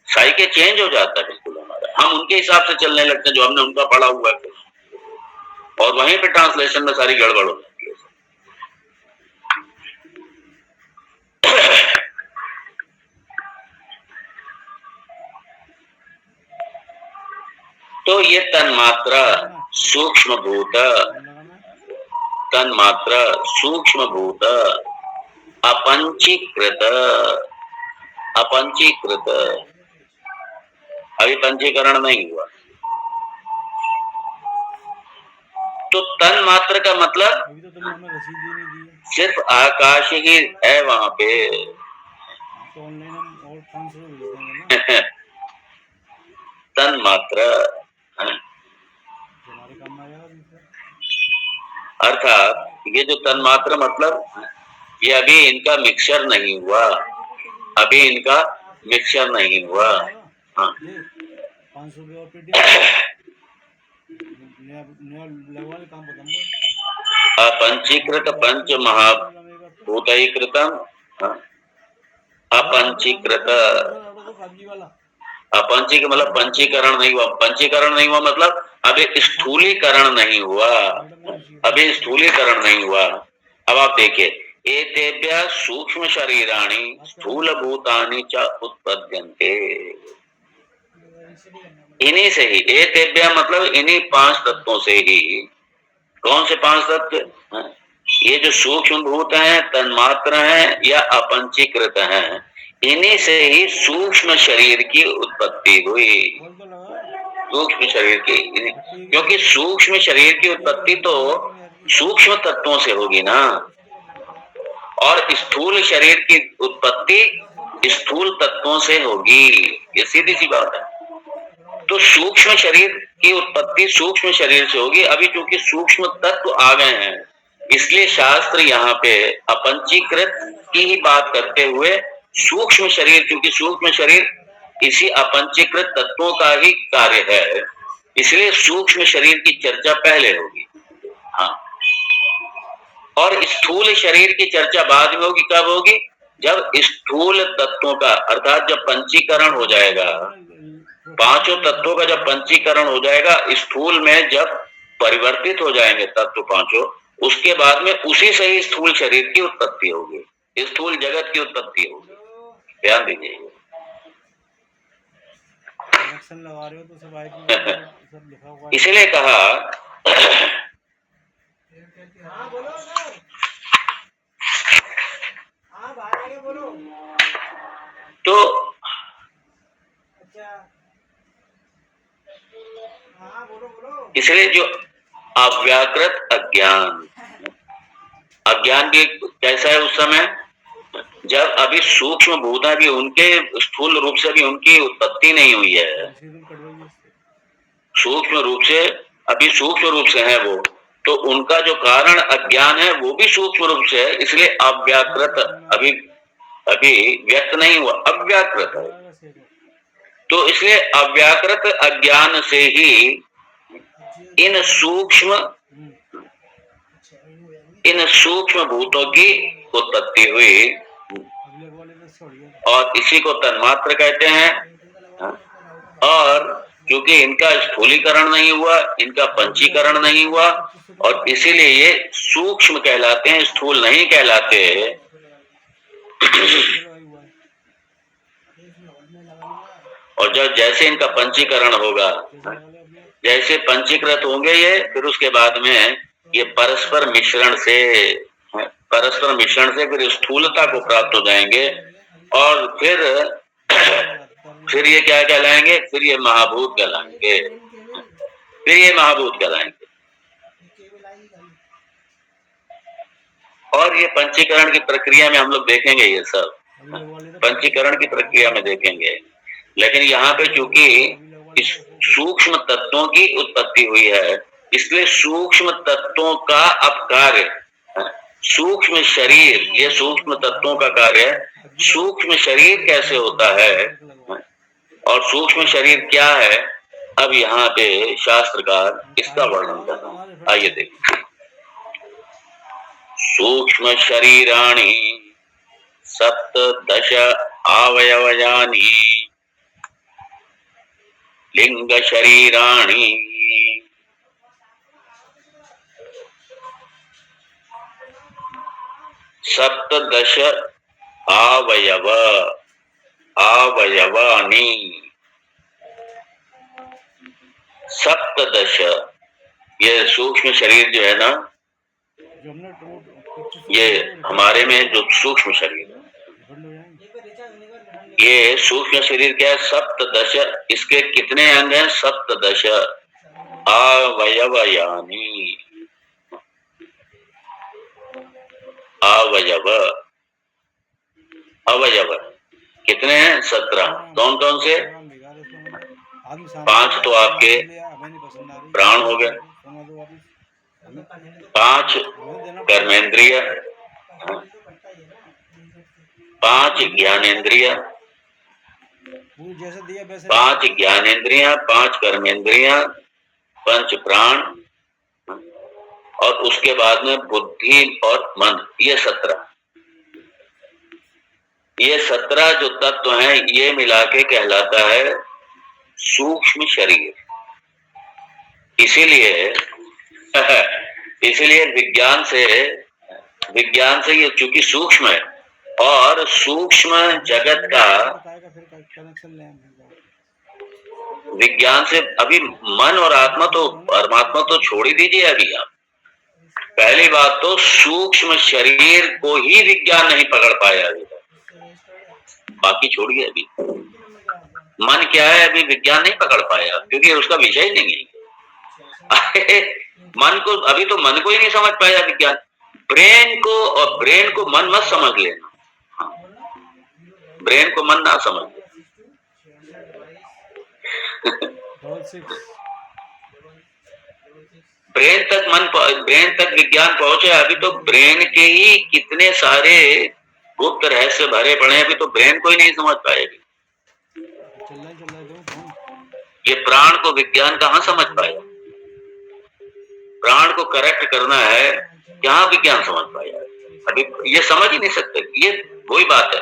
साइके चेंज हो जाता है बिल्कुल हमारा। हम उनके हिसाब से चलने लगते हैं जो हमने उनका पढ़ा हुआ है, और वहीं पे ट्रांसलेशन में सारी गड़बड़ हो जाती है। तो ये तन्मात्रा सूक्ष्म भूत, तन्मात्रा सूक्ष्म भूत अपंचीकृत, अपंचीकृत, अभी पंचीकरण नहीं हुआ। तो तन मात्र का मतलब सिर्फ आकाश ही है वहां पे। तन मात्र अर्थात ये जो तन मात्र मतलब, ये अभी इनका मिक्सचर नहीं हुआ, अभी इनका मिक्सचर नहीं हुआ। हाँ। अपंचीकृत पंच महाभूतईकृतम, अपंचीकृत, अपंचीक मतलब पंचीकरण नहीं हुआ। पंचीकरण नहीं हुआ मतलब अभी स्थूलीकरण नहीं हुआ, अभी स्थूलीकरण नहीं हुआ। अब आप देखिए, एतेभ्यः सूक्ष्म शरीराणि स्थूल भूतानि च उत्पद्यन्ते। इन्हीं से ही, एतेभ्यः मतलब इन्हीं 5 तत्वों से ही। कौन से 5 तत्व? ये जो सूक्ष्म भूत हैं, तन्मात्र हैं या अपंचीकृत हैं, इन्हीं से ही सूक्ष्म शरीर की उत्पत्ति हुई। सूक्ष्म शरीर की, क्योंकि सूक्ष्म शरीर की उत्पत्ति तो सूक्ष्म तत्वों से होगी ना, और स्थूल शरीर की उत्पत्ति स्थूल तत्वों से होगी, ये सीधी सी बात है। तो सूक्ष्म शरीर की उत्पत्ति सूक्ष्म शरीर से होगी। अभी क्योंकि सूक्ष्म तत्व आ गए हैं, इसलिए शास्त्र यहाँ पे अपंचीकृत की ही बात करते हुए सूक्ष्म शरीर, क्योंकि सूक्ष्म शरीर इसी अपंचीकृत तत्वों का ही कार्य है, इसलिए सूक्ष्म शरीर की चर्चा पहले होगी। हाँ, और स्थूल शरीर की चर्चा बाद में होगी। कब होगी? जब स्थूल तत्वों का, अर्थात जब पंचीकरण हो जाएगा, 5 तत्वों का जब पंचीकरण हो जाएगा, स्थूल में जब परिवर्तित हो जाएंगे तत्व 5, उसके बाद में उसी से ही स्थूल शरीर की उत्पत्ति होगी, स्थूल जगत की उत्पत्ति होगी। ध्यान दीजिए। लगा रहे हो तो सब इसलिए कहा तो इसलिए जो अव्याकृत अज्ञान, अज्ञान भी कैसा है उस समय जब अभी सूक्ष्म भूत भी उनके स्थूल रूप से भी उनकी उत्पत्ति नहीं हुई है, सूक्ष्म रूप से अभी सूक्ष्म रूप से है वो, तो उनका जो कारण अज्ञान है वो भी सूक्ष्म रूप से है, इसलिए अव्याकृत अभी अभी व्यक्त नहीं हुआ, अव्याकृत है। तो इसलिए अव्याकृत अज्ञान से ही इन सूक्ष्म भूतों की उत्पत्ति हुई, और इसी को तन्मात्र कहते हैं। और क्योंकि इनका स्थूलीकरण नहीं हुआ, इनका पंचीकरण नहीं हुआ, और इसीलिए ये सूक्ष्म कहलाते हैं, स्थूल नहीं कहलाते। और जब जैसे इनका पंचीकरण होगा, जैसे पंचीकृत होंगे ये, फिर उसके बाद में ये परस्पर मिश्रण से फिर स्थूलता को प्राप्त हो जाएंगे, और फिर ये क्या कहलाएंगे, फिर ये महाभूत कहलाएंगे, और ये पंचीकरण की प्रक्रिया में हम लोग देखेंगे, ये सब पंचीकरण की प्रक्रिया में देखेंगे। लेकिन यहाँ पे चूंकि इस सूक्ष्म तत्वों की उत्पत्ति हुई है, इसलिए सूक्ष्म तत्वों का अब कार्य, सूक्ष्म शरीर, ये सूक्ष्म तत्वों का कार्य है। सूक्ष्म शरीर कैसे होता है और सूक्ष्म शरीर क्या है, अब यहाँ पे शास्त्रकार इसका वर्णन कर रहा है। आइए देखिए। सूक्ष्म शरीराणि सप्तदश अवयवानि लिंग शरीराणि सप्तदश अवयवानि। सप्तदश, ये सूक्ष्म शरीर जो है ना, ये हमारे में जो सूक्ष्म शरीर है, ये सूक्ष्म शरीर क्या है, सप्तदश। इसके कितने अंग हैं, सप्तदश अवयवानि। अवयव कितने हैं, 17। कौन कौन से, 5 तो आपके प्राण हो गए, 5 कर्मेंद्रिय, 5 ज्ञानेंद्रिय, 5 कर्मेंद्रिया, 5 प्राण, और उसके बाद में बुद्धि और मन, ये 17। ये 17 जो तत्व हैं, ये मिला के कहलाता है सूक्ष्म शरीर। इसीलिए विज्ञान से ये चूंकि सूक्ष्म है, और सूक्ष्म जगत का विज्ञान से, अभी मन और आत्मा तो, परमात्मा तो छोड़ ही दीजिए। अभी आप पहली बात तो सूक्ष्म शरीर को ही विज्ञान नहीं पकड़ पाया अभी तक, बाकी छोड़िए। अभी मन क्या है, अभी विज्ञान नहीं पकड़ पाया, क्योंकि उसका विषय नहीं है। मन को, अभी तो मन को ही नहीं समझ पाया विज्ञान। ब्रेन को, और ब्रेन को मन मत समझ लेना, ब्रेन को मन ना समझ लेना। ब्रेन तक विज्ञान पहुंचे। अभी तो ब्रेन के ही कितने सारे गुप्त रहस्य भरे पड़े हैं, अभी तो ब्रेन को ही नहीं समझ पाएगी। ये प्राण को विज्ञान कहाँ समझ पाएगा, प्राण को करेक्ट करना है, क्या विज्ञान समझ पाएगा, अभी ये समझ ही नहीं सकते। ये वही बात है,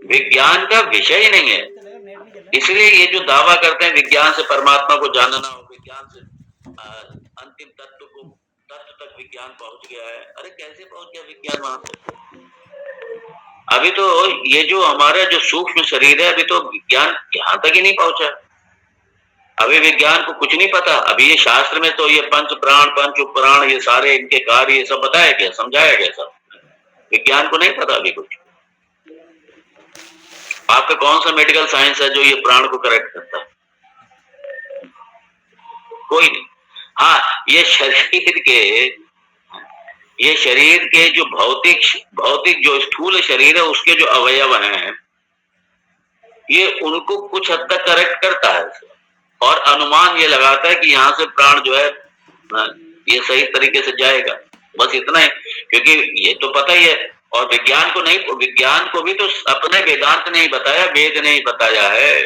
विज्ञान का विषय ही नहीं है। इसलिए ये जो दावा करते हैं विज्ञान से परमात्मा को जानना हो, विज्ञान से अंतिम तत्व तक विज्ञान पहुंच गया है, अरे कैसे पहुंच गया विज्ञान वहां पे? अभी तो ये जो हमारा जो सूक्ष्म शरीर है, अभी तो विज्ञान यहाँ तक ही नहीं पहुंचा। अभी विज्ञान को कुछ नहीं पता। अभी ये शास्त्र में तो ये पंच प्राण, पंच उपप्राण, ये सारे इनके कार्य, ये सब बताया गया, समझाया गया सब। विज्ञान को नहीं पता अभी कुछ। आपका कौन सा मेडिकल साइंस है जो ये प्राण को करेक्ट करता है? कोई नहीं। हाँ, ये शरीर के जो भौतिक जो स्थूल शरीर है, उसके जो अवयव हैं, ये उनको कुछ हद तक करेक्ट करता है, और अनुमान ये लगाता है कि यहाँ से प्राण जो है ये सही तरीके से जाएगा, बस इतना ही। क्योंकि ये तो पता ही है, और विज्ञान को नहीं, विज्ञान को भी तो अपने वेदांत ने ही बताया, वेद ने ही बताया है,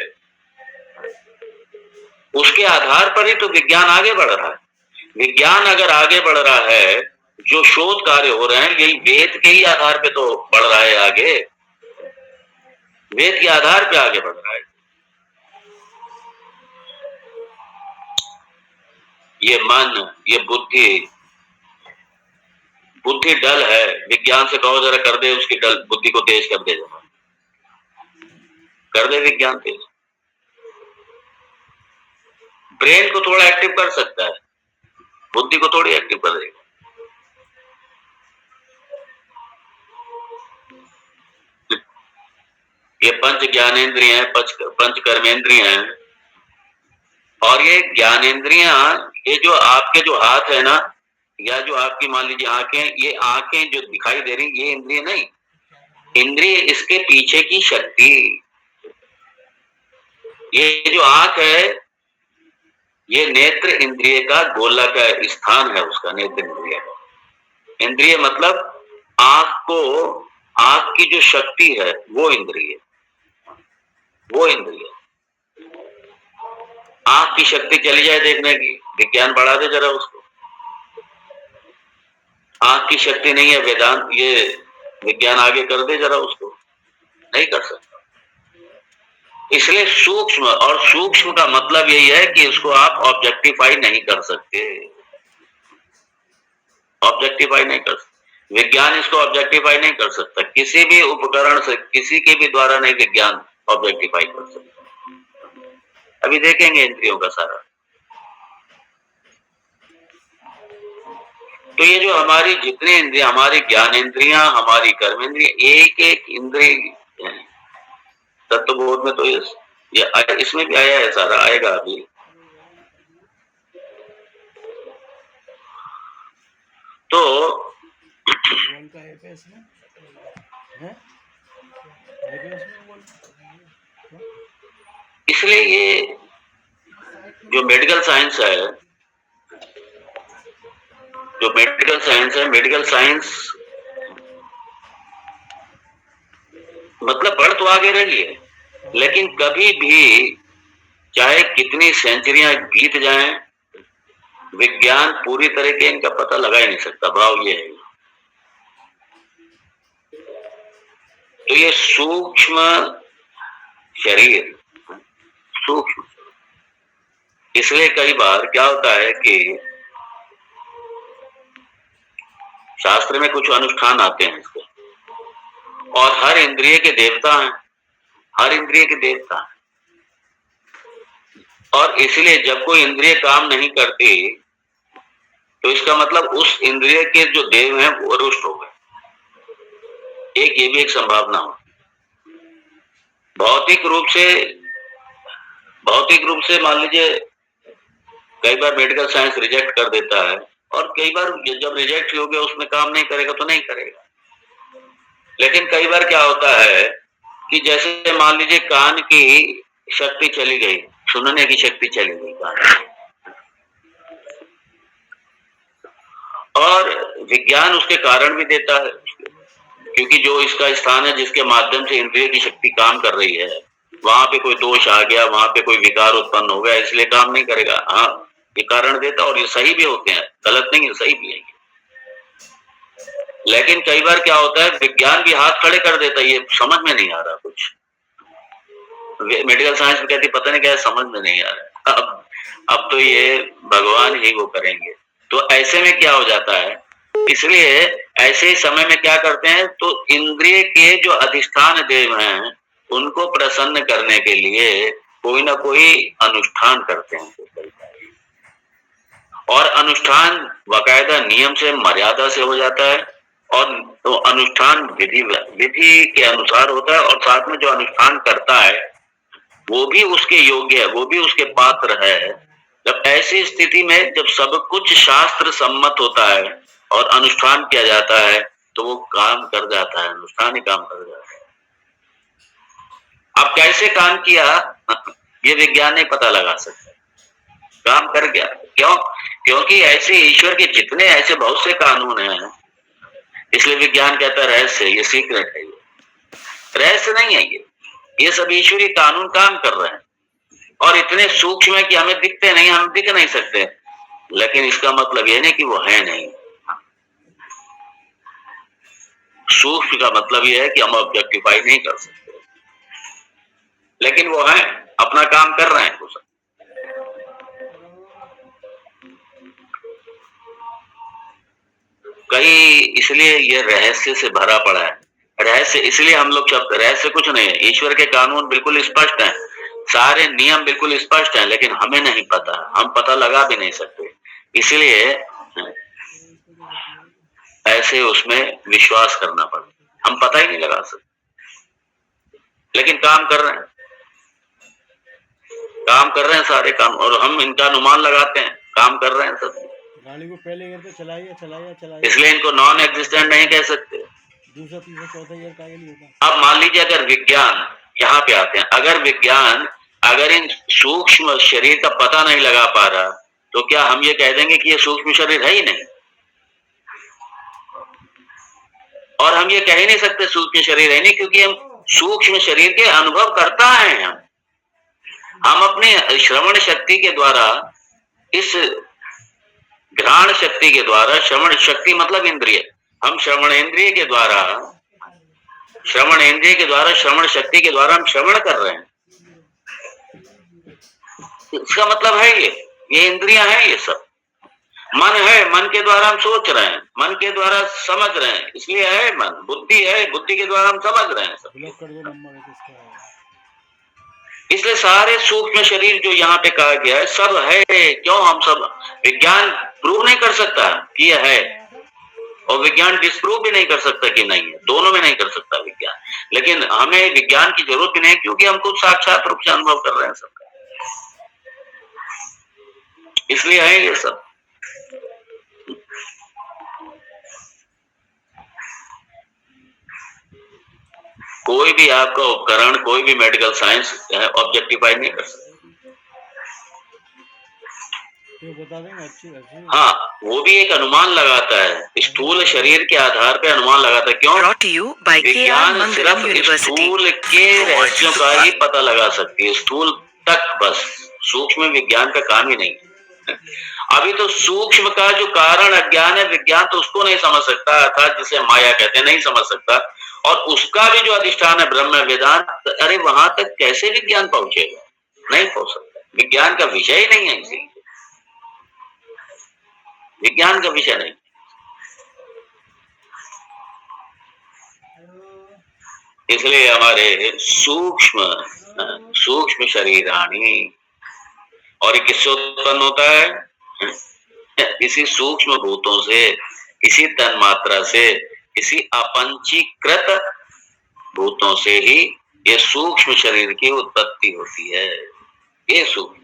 उसके आधार पर ही तो विज्ञान आगे बढ़ रहा है। विज्ञान अगर आगे बढ़ रहा है, जो शोध कार्य हो रहे हैं, यही वेद के ही आधार पे तो बढ़ रहा है आगे, वेद के आधार पे आगे बढ़ रहा है। ये मन, ये बुद्धि, बुद्धि डल है, विज्ञान से कहो जरा कर दे उसकी डल बुद्धि को तेज कर दे, जरा कर दे विज्ञान तेज। ब्रेन को थोड़ा एक्टिव कर सकता है, बुद्धि को थोड़ी एक्टिव कर देगा। ये पंच ज्ञानेन्द्रिय हैं, पंच कर्मेंद्रिय हैं, और ये ज्ञानेन्द्रियां, ये जो आपके जो हाथ है ना, या जो आपकी मान लीजिए आंखें, ये आंखें जो दिखाई दे रही, ये इंद्रिय नहीं, इंद्रिय इसके पीछे की शक्ति। ये जो आंख है, ये नेत्र इंद्रिय का गोला का स्थान है, उसका नेत्र इंद्रिय का। इंद्रिय मतलब आंख को, आंख की जो शक्ति है वो इंद्रिय, वो इंद्रिय। आंख की शक्ति चली जाए देखने की, विज्ञान बढ़ा दे जरा उसको। आंख की शक्ति नहीं है, वेदांत ये विज्ञान आगे कर दे जरा उसको, नहीं कर सकता। इसलिए सूक्ष्म, और सूक्ष्म का मतलब यही है कि इसको आप ऑब्जेक्टिफाई नहीं कर सकते, ऑब्जेक्टिफाई नहीं कर सकते। विज्ञान इसको ऑब्जेक्टिफाई नहीं कर सकता, किसी भी उपकरण से, किसी के भी द्वारा नहीं विज्ञान ऑब्जेक्टिफाई कर सकता। अभी देखेंगे इंद्रियों का सारा। तो ये जो हमारी जितनी इंद्रियां, हमारी ज्ञानेंद्रियां, हमारी कर्मेंद्रियां, एक एक इंद्रिय तत्वबोध में तो ये इसमें भी आया है, सारा आएगा अभी। तो इसलिए ये जो मेडिकल साइंस है, जो मेडिकल साइंस है, मेडिकल साइंस मतलब बढ़ तो आगे रही है, लेकिन कभी भी चाहे कितनी सेंचुरियां बीत जाएं, विज्ञान पूरी तरह के इनका पता लगा ही नहीं सकता। भाव ये है। तो ये सूक्ष्म शरीर, सूक्ष्म, इसलिए कई बार क्या होता है कि शास्त्र में कुछ अनुष्ठान आते हैं इसके, और हर इंद्रिय के देवता हैं, हर इंद्रिय के देवता हैं। और इसलिए जब कोई इंद्रिय काम नहीं करती, तो इसका मतलब उस इंद्रिय के जो देव हैं वो रुष्ट हो गए। एक ये भी एक संभावना हो। भौतिक रूप से मान लीजिए कई बार मेडिकल साइंस रिजेक्ट कर देता है, और कई बार जब रिजेक्ट हो गया उसमें काम नहीं करेगा तो नहीं करेगा। लेकिन कई बार क्या होता है कि जैसे मान लीजिए कान की शक्ति चली गई, सुनने की शक्ति चली गई कान, और विज्ञान उसके कारण भी देता है, क्योंकि जो इसका स्थान है जिसके माध्यम से इंद्रिय की शक्ति काम कर रही है, वहां पे कोई दोष आ गया, वहां पे कोई विकार उत्पन्न हो गया, इसलिए काम नहीं करेगा। हाँ, ये कारण देता, और ये सही भी होते हैं, गलत नहीं है, सही भी है। लेकिन कई बार क्या होता है, विज्ञान भी हाथ खड़े कर देता है, ये समझ में नहीं आ रहा कुछ। मेडिकल साइंस में कहती पता नहीं क्या, समझ में नहीं आ रहा, अब तो ये भगवान ही वो करेंगे। तो ऐसे में क्या हो जाता है, इसलिए ऐसे समय में क्या करते हैं, तो इंद्रिय के जो अधिष्ठान देव हैं उनको प्रसन्न करने के लिए कोई ना कोई अनुष्ठान करते हैं, और अनुष्ठान बाकायदा नियम से, मर्यादा से हो जाता है, और तो अनुष्ठान विधि के अनुसार होता है, और साथ में जो अनुष्ठान करता है वो भी उसके योग्य है, वो भी उसके पात्र है। जब ऐसी स्थिति में जब सब कुछ शास्त्र सम्मत होता है और अनुष्ठान किया जाता है, तो वो काम कर जाता है, अनुष्ठान ही काम कर जाता है। अब कैसे काम किया ये विज्ञान नहीं पता लगा सकता, काम कर गया। क्यों? क्योंकि ऐसे ईश्वर के जितने ऐसे बहुत से कानून हैं, इसलिए विज्ञान कहता है रहस्य, ये सीक्रेट है, ये रहस्य नहीं है, ये सब ईश्वरीय कानून काम कर रहे हैं और इतने सूक्ष्म है कि हमें दिखते नहीं, हम दिख नहीं सकते, लेकिन इसका मतलब ये नहीं कि वो है नहीं। सूक्ष्म का मतलब ये है कि हम ऑब्जेक्टिफाई नहीं कर सकते, लेकिन वो है, अपना काम कर रहे हैं वो सब। कई इसलिए ये रहस्य से भरा पड़ा है। रहस्य इसलिए हम लोग शब्द, रहस्य कुछ नहीं है, ईश्वर के कानून बिल्कुल स्पष्ट हैं, सारे नियम बिल्कुल स्पष्ट हैं, लेकिन हमें नहीं पता, हम पता लगा भी नहीं सकते, इसलिए ऐसे उसमें विश्वास करना पड़ता, हम पता ही नहीं लगा सकते, लेकिन काम कर रहे हैं, काम कर रहे हैं सारे काम, और हम इनका अनुमान लगाते हैं, काम कर रहे हैं सब। गाड़ी को पहले गियर पे चलाइए, इसलिए इनको नॉन एग्जिस्टेंट नहीं कह सकते। दूसरा तीसरा चौथा गियर का नहीं होता। अब मान लीजिए अगर विज्ञान, यहाँ पे आते हैं, अगर विज्ञान अगर इन सूक्ष्म शरीर का पता नहीं लगा पा रहा, तो क्या हम ये कह देंगे कि ये सूक्ष्म शरीर है ही नहीं? और हम ये कह ही नहीं सकते सूक्ष्म शरीर है नहीं, क्योंकि हम सूक्ष्म शरीर के अनुभव करता है। हम अपने श्रवण शक्ति के द्वारा, इस घ्राण शक्ति के द्वारा, श्रवण शक्ति मतलब इंद्रिय, हम श्रवण इंद्रिय के द्वारा, श्रवण इंद्रिय के द्वारा, श्रवण शक्ति के द्वारा हम श्रवण कर रहे हैं। इसका मतलब है ये इंद्रियां हैं, ये सब मन है, मन के द्वारा हम सोच रहे हैं, मन के द्वारा समझ रहे हैं, इसलिए है मन, बुद्धि है, बुद्धि के द्वारा हम समझ रहे हैं सब। इसलिए सारे सूक्ष्म शरीर जो यहाँ पे कहा गया है सब है। क्यों? हम सब, विज्ञान प्रूव नहीं कर सकता कि यह है, और विज्ञान डिस्प्रूव भी नहीं कर सकता कि नहीं है, दोनों में नहीं कर सकता विज्ञान, लेकिन हमें विज्ञान की जरूरत भी नहीं, क्योंकि हम खुद साक्षात रूप से अनुभव कर रहे हैं सबका, इसलिए है ये सब। कोई भी आपका उपकरण, कोई भी मेडिकल साइंस ऑब्जेक्टिफाई नहीं कर सकता। हाँ, वो भी एक अनुमान लगाता है, स्थूल शरीर के आधार पे अनुमान लगाता है। क्यों? विज्ञान सिर्फ स्थूल के रहस्यों का ही पता लगा सकती है, स्थूल तक बस, सूक्ष्म विज्ञान का काम ही नहीं। अभी तो सूक्ष्म का जो कारण अज्ञान है, विज्ञान तो उसको नहीं समझ सकता, अर्थात जिसे माया कहते हैं, नहीं समझ सकता, और उसका भी जो अधिष्ठान है ब्रह्म वेदांत, अरे वहां तक कैसे विज्ञान पहुंचेगा? नहीं पहुंच सकता, विज्ञान का विषय ही नहीं है, इसीलिए विज्ञान का विषय नहीं। इसलिए हमारे सूक्ष्म शरीराणी, और किससे उत्पन्न होता है? इसी सूक्ष्म भूतों से, इसी तन्मात्रा से, इसी अपंचीकृत भूतों से ही ये सूक्ष्म शरीर की उत्पत्ति होती है। ये सूक्ष्म,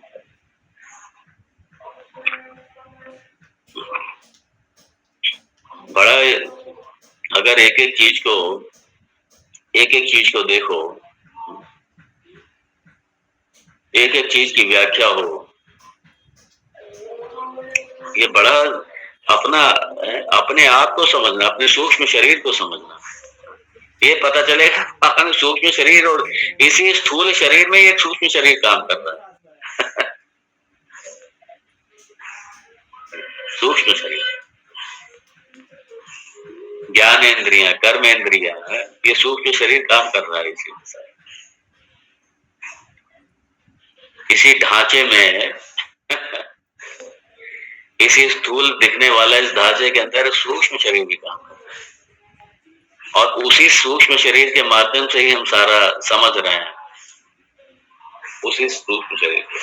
बड़ा, अगर एक एक चीज को देखो, एक एक चीज की व्याख्या हो, ये बड़ा अपने आप को समझना, अपने सूक्ष्म शरीर को समझना, ये पता चलेगा सूक्ष्म शरीर, और इसी स्थूल शरीर में एक सूक्ष्म शरीर काम कर रहा है। सूक्ष्म शरीर, ज्ञानेंद्रियां, कर्मेंद्रियां, ये सूक्ष्म शरीर काम कर रहा है इसी ढांचे में। इसी स्थूल दिखने वाला इस ढांचे के अंदर सूक्ष्म शरीर भी काम कर रहा है, और उसी सूक्ष्म शरीर के माध्यम से ही हम सारा समझ रहे हैं, उसी सूक्ष्म शरीर के।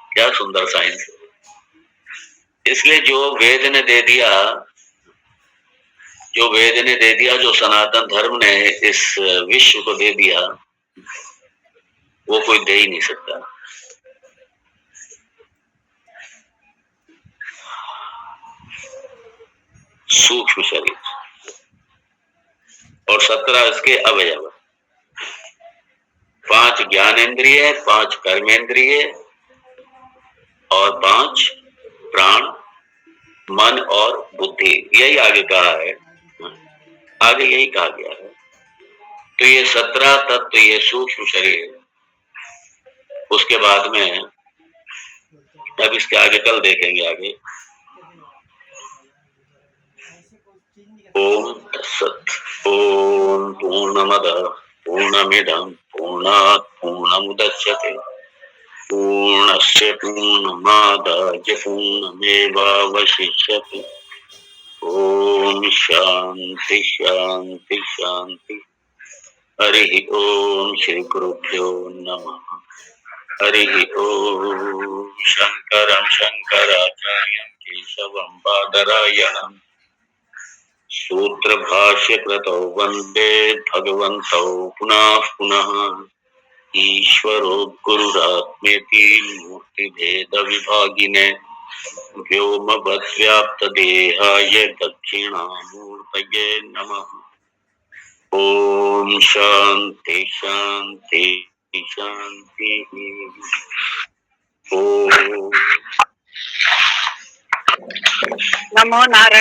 क्या सुंदर साइंस। इसलिए जो वेद ने दे दिया, जो सनातन धर्म ने इस विश्व को दे दिया, वो कोई दे ही नहीं सकता। सूक्ष्म शरीर और 17 इसके अवयव, 5 ज्ञानेंद्रिय, 5 कर्मेंद्रिय और 5 प्राण, मन और बुद्धि। यही आगे कहा है, आगे यही कहा गया है। तो ये 17 तत्व, ये सूक्ष्म शरीर, उसके बाद में अब इसके आगे कल देखेंगे आगे। ओम तत्सत्। ओम पूर्णमदः पूर्णमिदं पूर्णात् पूर्णमुदच्यते पूर्णस्य पूर्णमादाय पूर्णमेवावशिष्यते। ओम शांति शांति शांति। हरि ओम श्री गुरुभ्यो नमः। हरि ओम। शंकरं शंकराचार्यं केशवं बादरायणं सूत्र भाष्य कृतौ वंदे भगवन्तौ पुनः पुनः। ईश्वरो गुरुरात्मेति मूर्तिभेद विभागिने व्योमवद्व्याप्तदेहाय दक्षिणामूर्तये नमः। ओम शांति शांति शांति। ओम नमो नारायण।